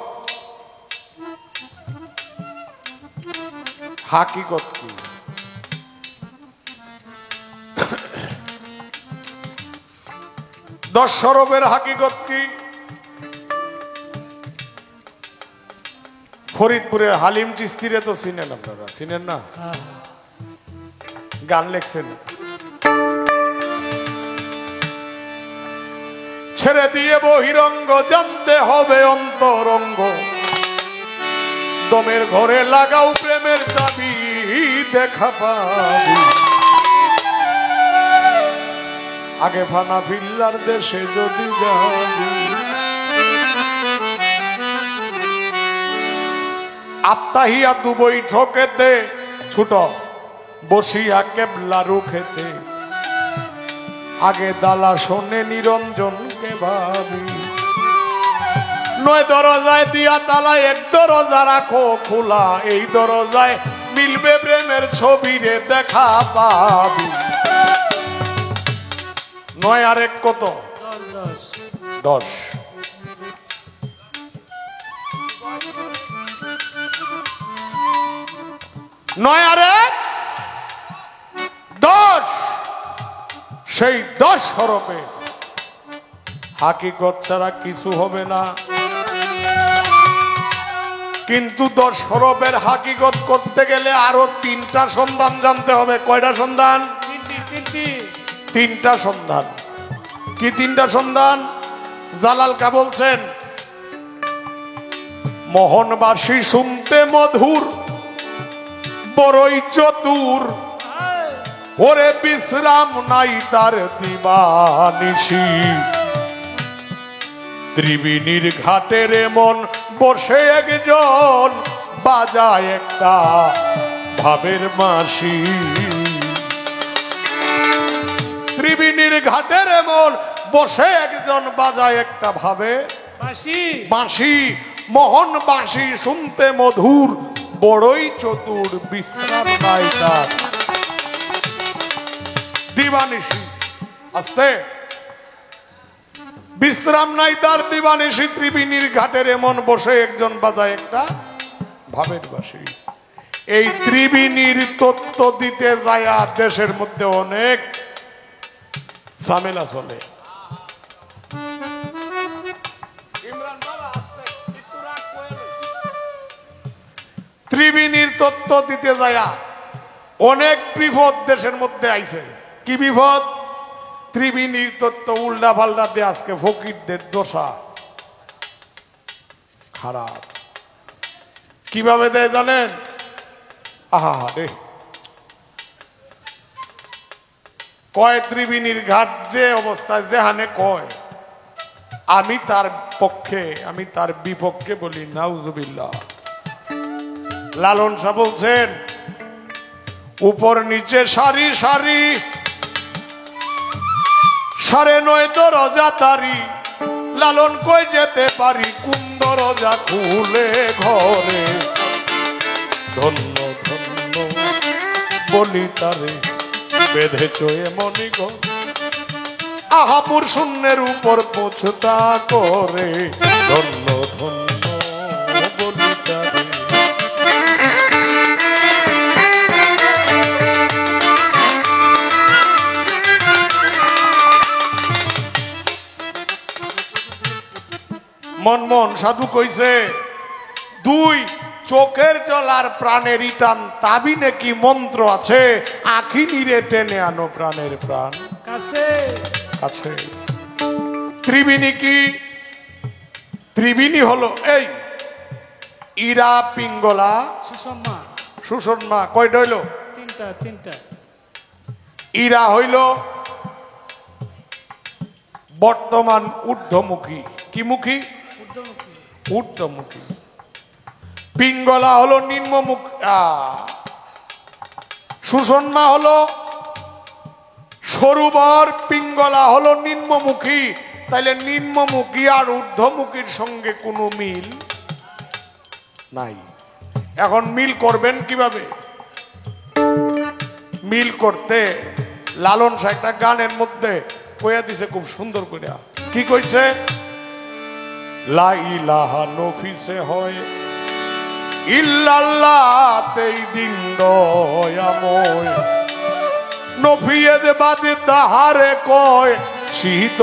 হাকিকত কি? 10 হরফের হাকিকত কি? ফরিদপুরের হালিম চিস্তিরে তো চিনেন, আপনারা চিনেন না? গান লেখছেন, ছেড়ে দিয়ে বহিরঙ্গ জানতে হবে অন্তরঙ্গ, দমের ঘরে লাগাও প্রেমের চাবি দেখা পাবি, আগে ফানা ফিল্লার দেশে যদি যাবি, আত্মাহিয়া দু বৈঠকেতে ছুট বসিয়া কেবলা রুখেতে, আগে দালা শোনে নিরঞ্জনকে ভাবি, 9 দরজায় দিয়া তালা 1 দরজা রাখো খোলা, এই দরজায় মিলবে প্রেমের ছবি রে দেখা পাবি। 9 আর 1 কত? 10। 9 আর 1 10। সেই 10 হরফে হাকিকত ছাড়া কিছু হবে না। কিন্তু 10 হরফের হাকিকত করতে গেলে আরো 3টা সন্ধান জানতে হবে। কয়টা সন্ধান? 3টা সন্ধান। কি 3টা সন্ধান? জালাল কা বলছেন, মোহনবাসী শুনতে মধুর বড়ই চতুর, ওরে বিশ্রাম নাই তার দিবানিশি, ত্রিবেণীর ঘাটের এমন বসে একজন বাজায় একটা ভাবের বাঁশি, ত্রিবেণীর ঘাটের এমন বসে একজন বাজায় একটা ভাবে বাঁশি, মোহন বাঁশি শুনতে মধুর বড়ই চতুর, বিশ্রাম নাই তার দিবানিশি। আস্তে, বিশ্রাম নাই তার দিবানিশি, ত্রিবেণীর ঘাটের এমন বসে একজন বাজায় একটা ভাবের বাঁশি। এই ত্রিবেণীর তত্ত্ব দিতে যায়া দেশের মধ্যে অনেক ঝামেলা চলে। ত্রিবেণীর তত্ত্ব দিতে যায়া অনেক বিপদ দেশের মধ্যে আইছে। কি বিপদ? ত্রিবেণীর তত্ত্ব উল্টা পাল্টা দিয়ে আজকে ফকিরদের দশা খারাপ। কিভাবে দেয় জানেন? আহা রে, কয় ত্রিবেণীর ঘাট যে অবস্থায় যেহানে কয়, আমি তার পক্ষে, আমি তার বিপক্ষে বলি নাউজুবিল্লাহ। লালন শাহ বলছেন, উপর নিচে সারি সারি 9.5 দরজা তারি, লালন কই যেতে পারি কোন দরজা খুলে ঘরে, ধন্য ধন্য বলি তারে বেঁধেছ এমনি ঘর, আহাপুর শূন্যের উপর পোছতা করে, ধন্য ধন্য বলি তারে। মনমোহন সাধু কইছে, 2 চোখের জল আর প্রাণের টান, তাবি নাকি মন্ত্র আছে, আখি নিরে টেনে আনো প্রাণের প্রাণ কাছে কাছে। ত্রিবেণী কি? ত্রিবেণী হলো এই ইরা, পিঙ্গলা, সুষমা। কয়টা হইল? 3টা। ইরা হইল বর্তমান ঊর্ধ্বমুখী। কি মুখী? ঊর্ধ্বমুখী। পিঙ্গলা হলো নিম্নমুখী। সুষমা হলো সরুবর, পিঙ্গলা হলো নিম্নমুখী। তাইলে নিম্নমুখী আর ঊর্ধ্বমুখীর সঙ্গে কোনো মিল নাই। এখন মিল করবেন কিভাবে? মিল করতে লালন শাহ একটা গানের মধ্যে কইয়া দিছে খুব সুন্দর করে। কি কইছে? লা ইলাহা নফিসে হয় ইল্লাল্লাহতেই দিন দয়াময়, নফিয়েদ বাদে তাহারে কয় শীত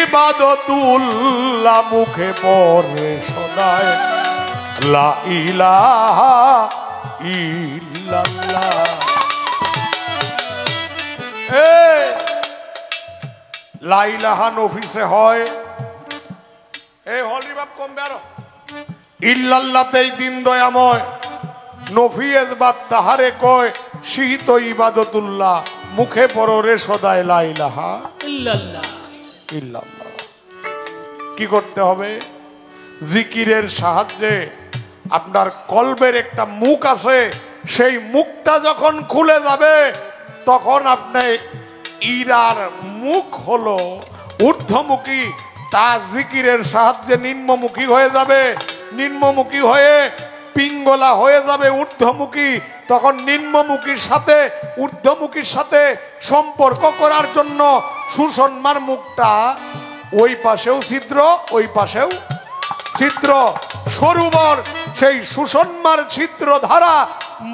ইবাদতুল্লাহ, মুখে পড়ে সদায় লা ইলাহা ইল্লাল্লাহ। লা ইলাহা নফিসে হয়, এই হলি বাপ কমবে আরো, ইল্লাল্লাহতেই দিন দয়াময়, নফিয়েজ বাদ তাহারে কয় শীত ইবাদতুল্লাহ, মুখে পড়ে সদায় লা ইলাহা ইল্লাল্লাহ। ইল্লাল্লাহ। কি করতে হবে? জিকিরের সাহায্যে আপনার কলবের একটা মুখ আছে, সেই মুখটা যখন খুলে যাবে তখন আপনি ইরার মুখ হলো ঊর্ধ্বমুখী, তা জিকিরের সাহায্যে নিম্নমুখী হয়ে যাবে, নিম্নমুখী হয়ে পিঙ্গলা হয়ে যাবে ঊর্ধ্বমুখী। তখন নিম্নমুখীর সাথে ঊর্ধ্বমুখীর সাথে সম্পর্ক করার জন্য সুষমার মুখটা ওই পাশেও ছিদ্র, ওই পাশেও ছিদ্র, সরুবর। সেই সুষমার ছিদ্র ধারা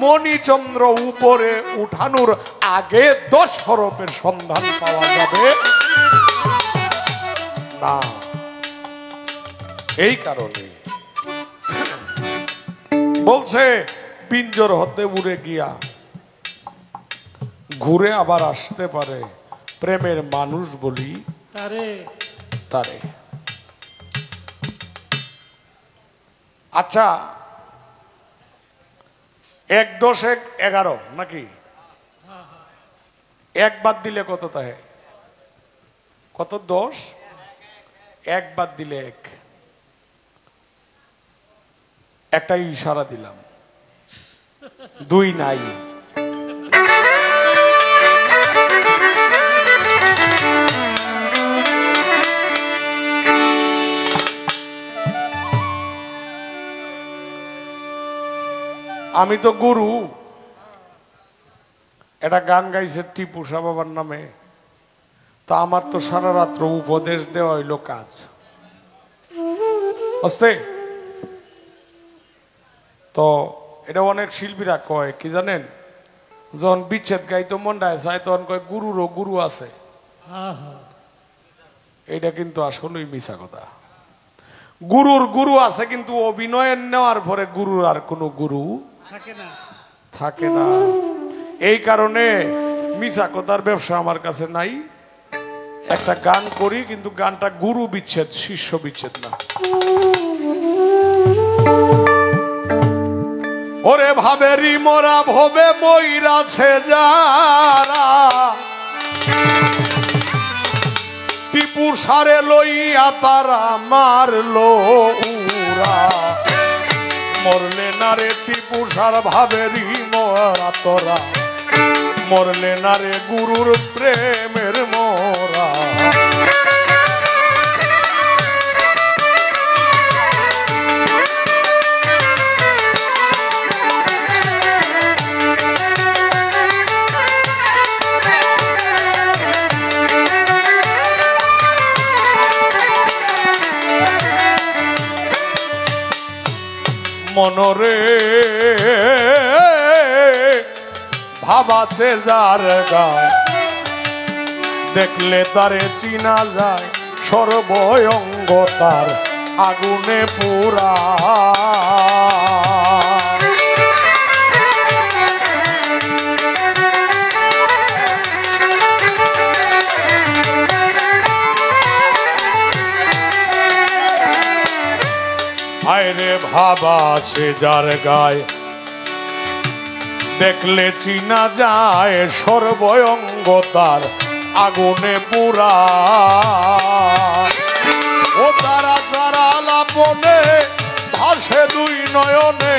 মণিচন্দ্র উপরে উঠানোর আগে 10 হরফের সন্ধান পাওয়া যাবে না। এই কারণে বলছে পিঞ্জর হতে উড়ে গিয়া ঘুরে আবার আসতে পারে, প্রেমের মানুষ বলি তারে তারে। আচ্ছা, 1 10 1 11 নাকি? 1 বাদ দিলে কত তাই? কত? 10। 1 বাদ দিলে 1। একটা ইশারা দিলাম, 2 নাই। আমি তো গুরু, একটা গান গাইছে টিপু সাহ বাবার নামে, তা আমার তো সারা রাত্র উপদেশ দেওয়া হইলো কাজ। বুঝতে তো এটা অনেক শিল্পীরা কয় কি জানেন, যখন বিচ্ছেদ গাইতো মন্ডায় চায় তখন কয় গুরুরও গুরু আছে। এটা কিন্তু আসলেই মিছা কথা। গুরুর গুরু আছে, কিন্তু অভিনয়ের নেওয়ার পরে গুরুর আর কোনো গুরু থাকে না। এই কারণে মিছা কথার ব্যবসা আমার কাছে নাই। একটা গান করি, কিন্তু গানটা গুরু বিচ্ছেদ, শিষ্য বিচ্ছেদ না। ওরে ভাবেরি মোরা ভবে মইরাছে যারা, টিপু সারে লইয়া তারা মারলো উরা, মরলে না রে টিপু সার ভাবেরি মোরা তোরা, মরলে না রে গুরুর প্রেমের মোরা। মনরে ভাবাছে যার গায়, দেখলে তারে চিনা যায়, সর্বঙ্গ তার আগুনে পুরা। হায়রে ভাবাছে যার গায়, দেখলে চিনা যায়, সর্বঙ্গ তার আগুনে পুরা। ও তারা যারা লাপনে ভাসে 2 নয়নে,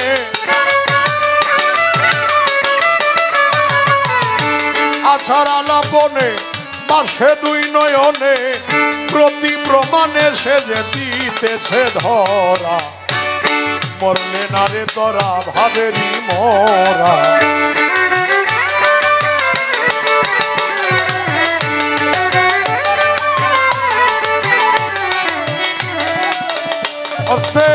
আছাড় আলাপনে মাসে দুই নয়নে প্রতি প্রমাণে সে যে দিতেছে ধরা মরলে না রে তোরা ভাবেরি মরা অস্তে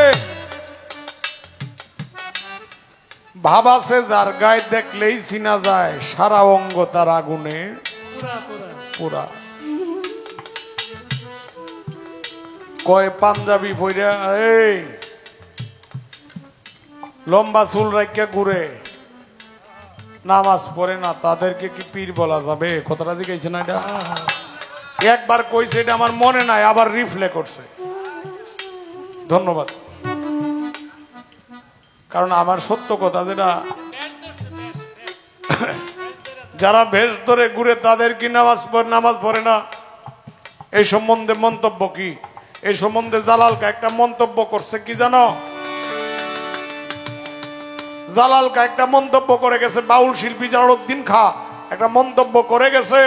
ভাব আছে যার গায়ে দেখলেই চিনা যায় সারা অঙ্গ তার আগুনে পুরা পুরা পুরা কয় পাঞ্জাবি পইরা এই লম্বা চুল রাখিয়া ঘুরে নামাজ পড়ে না তাদেরকে কি পীর বলা যাবে কথাটা জিজ্ঞাসা না এটা একবার কইছে এটা আমার মনে নাই আবার রিফ্লে করছে ধন্যবাদ কারণ আমার সত্য কথা যেটা যারা ভেষ ধরে ঘুরে তাদের কি নামাজ পড়ে না এই সম্বন্ধে মন্তব্য কি এই সম্বন্ধে জালালকা একটা মন্তব্য করছে কি জানো জালালকা একটা মন্তব্য করে গেছে বাউল শিল্পী জালালউদ্দিন খাঁ একটা মন্তব্য করে গেছে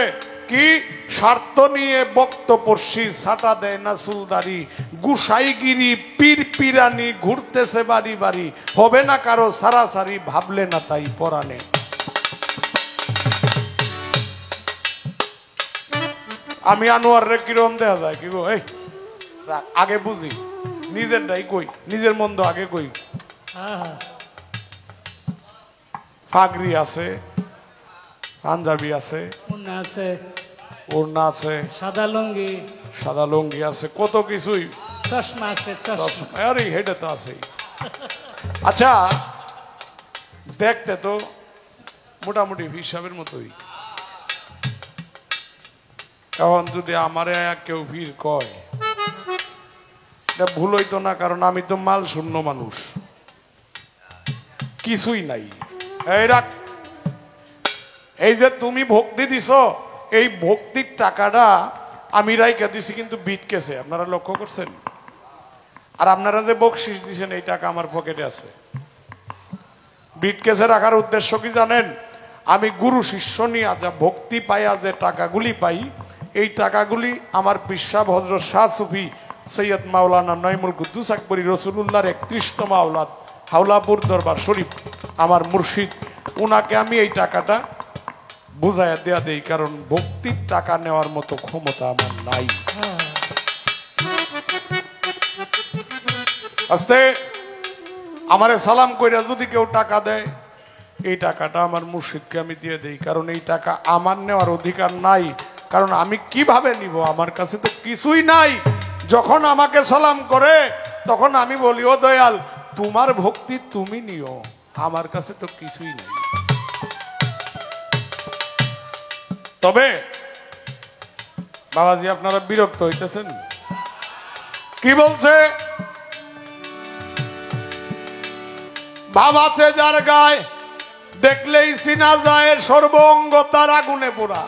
কি স্বার্থ নিয়ে বক্তপর্ষী ছাটা দেয় না চুলদারি গুসাইগিরি পীর পিরানি ঘুরতেছে বাড়ি বাড়ি হবে না কারো সারাসারি ভাবলে না তাই পরাণে আমি আনোয়ার রে কিরম দেখা যায় কি গো এই আগে বুঝি নিজেরটাই কই নিজের মন্দ আগে কই পাগড়ি আছে পাঞ্জাবি আছে মুন্না আছে ওড়না আছে সাদা লুঙ্গি আছে কত কিছুই চশমা আছে চশমা আরে হেডে তো আছে আচ্ছা দেখতে তো মোটামুটি হিসাবের মতোই এখন যদি আমারে কেউ ভিড় কয় এটা ভুল হইতো না কারণ আমি তো মাল শূন্য মানুষ কিছুই নাই এই রাখ এই যে তুমি ভক্তি দিছ এই ভক্তির টাকাটা আমি রাইকা দিছি কিন্তু বিট কেসে আপনারা লক্ষ্য করছেন আর আপনারা যে বকশিস দিছেন এই টাকা আমার পকেটে আছে বিট কেসে রাখার উদ্দেশ্য কি জানেন আমি গুরু শিষ্য নিয়ে যা ভক্তি পাইয়া যে টাকাগুলি পাই এই টাকাগুলি আমার পিসাব হযরত শাহ সুফি সৈয়দ মাওলানা নঈমুল কুদ্দুস আকবরী রসুলুল্লাহর 31তম আওলাদ হাওলাপুর দরবার শরীফ আমার মুর্শিদ উনাকে আমি এই টাকাটা বুঝাইয়া দেয়া দেই কারণ ভক্তির টাকা নেওয়ার মতো ক্ষমতা আমার নাই আস্তে আমারে সালাম কইরা যদি কেউ টাকা দেয় এই টাকাটা আমার মুর্শিদকে আমি দিয়ে দেই কারণ এই টাকা আমার নেওয়ার অধিকার নাই কারণ আমি কিভাবে নিব আমার কাছে তো কিছুই নাই যখন আমাকে সালাম করে তখন আমি বলি ও দয়াল তোমার ভক্তি তুমি নিও আমার কাছে তো কিছুই নেই তবে বাবাজি আপনারা বিরক্ত হইতেছেন কি বলছে ভাব আছে যার গায়ে দেখলেই চিনা যায় সর্বঙ্গ তার আগুনে পোড়া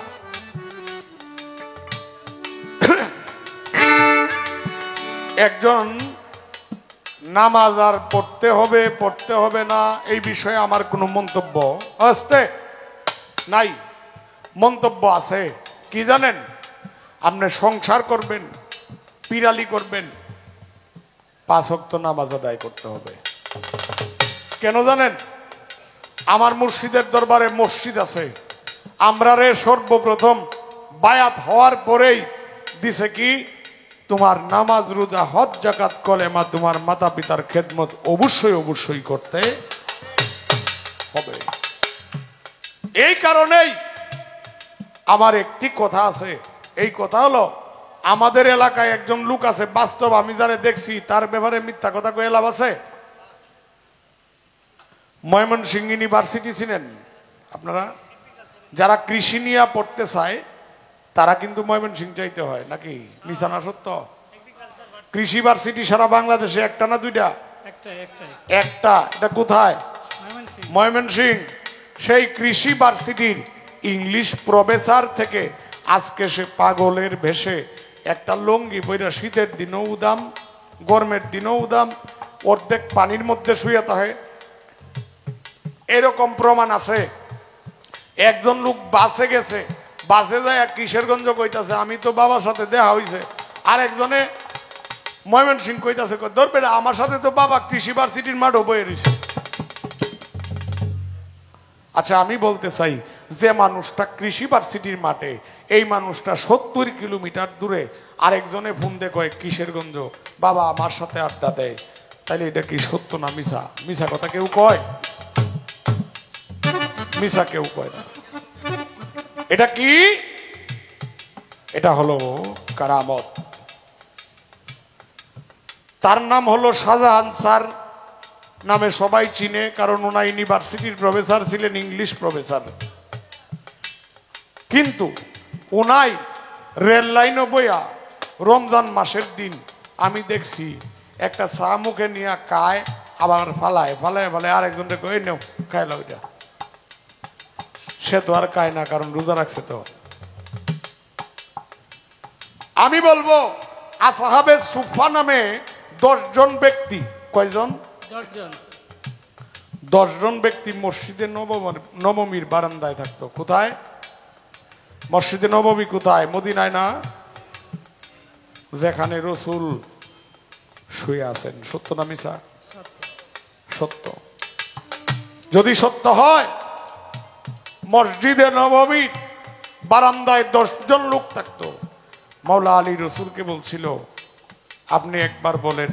একজন নামাজ আর পড়তে হবে না এই বিষয়ে আমার কোনো মন্তব্য আসতে নাই মন্তব্য আছে কি জানেন আপনি সংসার করবেন পিরালি করবেন 5 ওয়াক্ত নামাজ আদায় করতে হবে কেন জানেন আমার মুর্শিদের দরবারে মসজিদ আছে আমরা রে সর্বপ্রথম বায়াত হওয়ার পরেই দিছে কি তোমার নামাজ রোজা হজ যাকাত কলেমা তোমার মাতা পিতার খেদমত অবশ্যই করতে হবে এই কারণেই আমার একটি কথা আছে এই কথা হলো আমাদের এলাকায় একজন লোক আছে বাস্তব আমি যারা দেখছি তার ব্যাপারে মিথ্যা কথা কয়ে লাভ আছে ময়মনসিংহ ইউনিভার্সিটি ছিলেন আপনারা যারা কৃষি নিয়ে পড়তে চায় তারা কিন্তু ময়মনসিংহ যাইতে হয় নাকি মিশানা সত্য কৃষি ভার্সিটি সারা বাংলাদেশে একটা না দুইটা একটা এটা কোথায় ময়মনসিংহ সেই কৃষি ভার্সিটির ইংলিশ প্রফেসর থেকে আজকে সে পাগলের ভেসে একটা লুঙ্গি পইরা শীতের দিনও উদাম গরমের দিনও উদাম অর্ধেক পানির মধ্যে শুয়ে থাকে এরকম প্রমাণ আছে একজন লোক বাসে গেছে, বাসে যায় কিশোরগঞ্জ কইতাছে আমি তো বাবার সাথে দেখা হইছে, আর একজনে ময়মনসিংহ কইতাছে ধরবে আমার সাথে তো বাবা কৃষি ভার্সিটির মাঠও বয়ে রয়েছে। আচ্ছা আমি বলতে চাই, যে মানুষটা কৃষি ভার্সিটির মাঠে, এই মানুষটা 70 কিলোমিটার দূরে, আরেকজনে ফোন দিয়ে কয় কিশোরগঞ্জ বাবা আমার সাথে আড্ডা দেয়, তাইলে এটা কি সত্য না মিছা? মিছা কথা কেউ কয়? মিছা কেউ কয় না। এটা কি? এটা হলো কারামত। তার নাম হলো শাহজাহান স্যার, নামে সবাই চিনে, কারণ ওনা ইউনিভার্সিটির প্রফেসর ছিলেন, ইংলিশ প্রফেসর। কিন্তু ওনাই রেল লাইনও বইয়া রমজান মাসের দিন আমি দেখছি একটা চা মুখে নিয়ে খায়, আবার ফালায় ফালায় ফালায় আরেকজনকে কই নেও খাইল ওইটা। সে তো আর খায় না, কারণ রোজা রাখছে তো। আমি বলবো আসহাবে সুফা নামে 10 জন ব্যক্তি, কয়জন? 10 জন। 10 জন ব্যক্তি মসজিদে নবমীর বারান্দায় থাকতো। কোথায়? মসজিদে নববী কোথায়? মদিনায় না? যেখানে রসুল শুয়ে আছেন। সত্য না মিছা? সত্য। যদি সত্য হয়, মসজিদে নববীর বারান্দায় 10 জন লোক থাকতো। মাওলা আলী রসুলকে বলছিল আপনি একবার বলেন,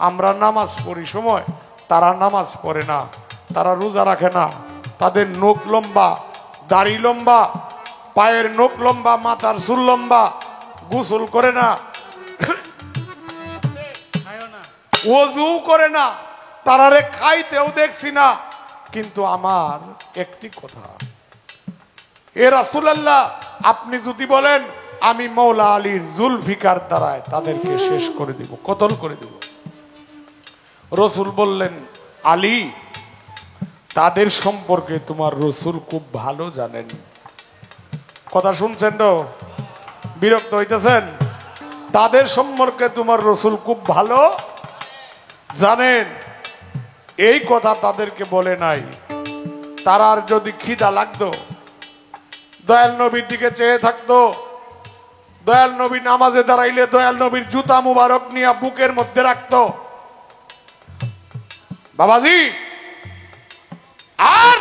আমরা নামাজ পড়ি সময় তারা নামাজ পড়ে না, তারা রোজা রাখে না, তাদের নখ লম্বা, দাড়ি লম্বা, পায়ের নখ লম্বা, মাথার চুল লম্বা, গোসল করে না, ওযু করে না, তারারে খাইতেও দেখছি না। কিন্তু আমার একটি কথা, এ রাসূলুল্লাহ আপনি যদি বলেন আমি মৌলা আলীর জুলফিকার দ্বারায় তাদেরকে শেষ করে দিব, কতল করে দিব। রসুল বললেন আলী, তাদের সম্পর্কে তোমার রসুল খুব ভালো জানেন। কথা শুনছেন তো? বিরক্ত হইতেছেন? তাদের সম্পর্কে তোমার রসুল খুব ভালো জানেন। এই কথা তাদেরকে বলে নাই। তারা আর যদি খিদা লাগতো, দয়াল নবীর দিকে চেয়ে থাকতো, দয়াল নবী নামাজে দাঁড়াইলে দয়াল নবীর জুতা মুবারক নিয়ে বুকের মধ্যে রাখতো, বাবাজি। আর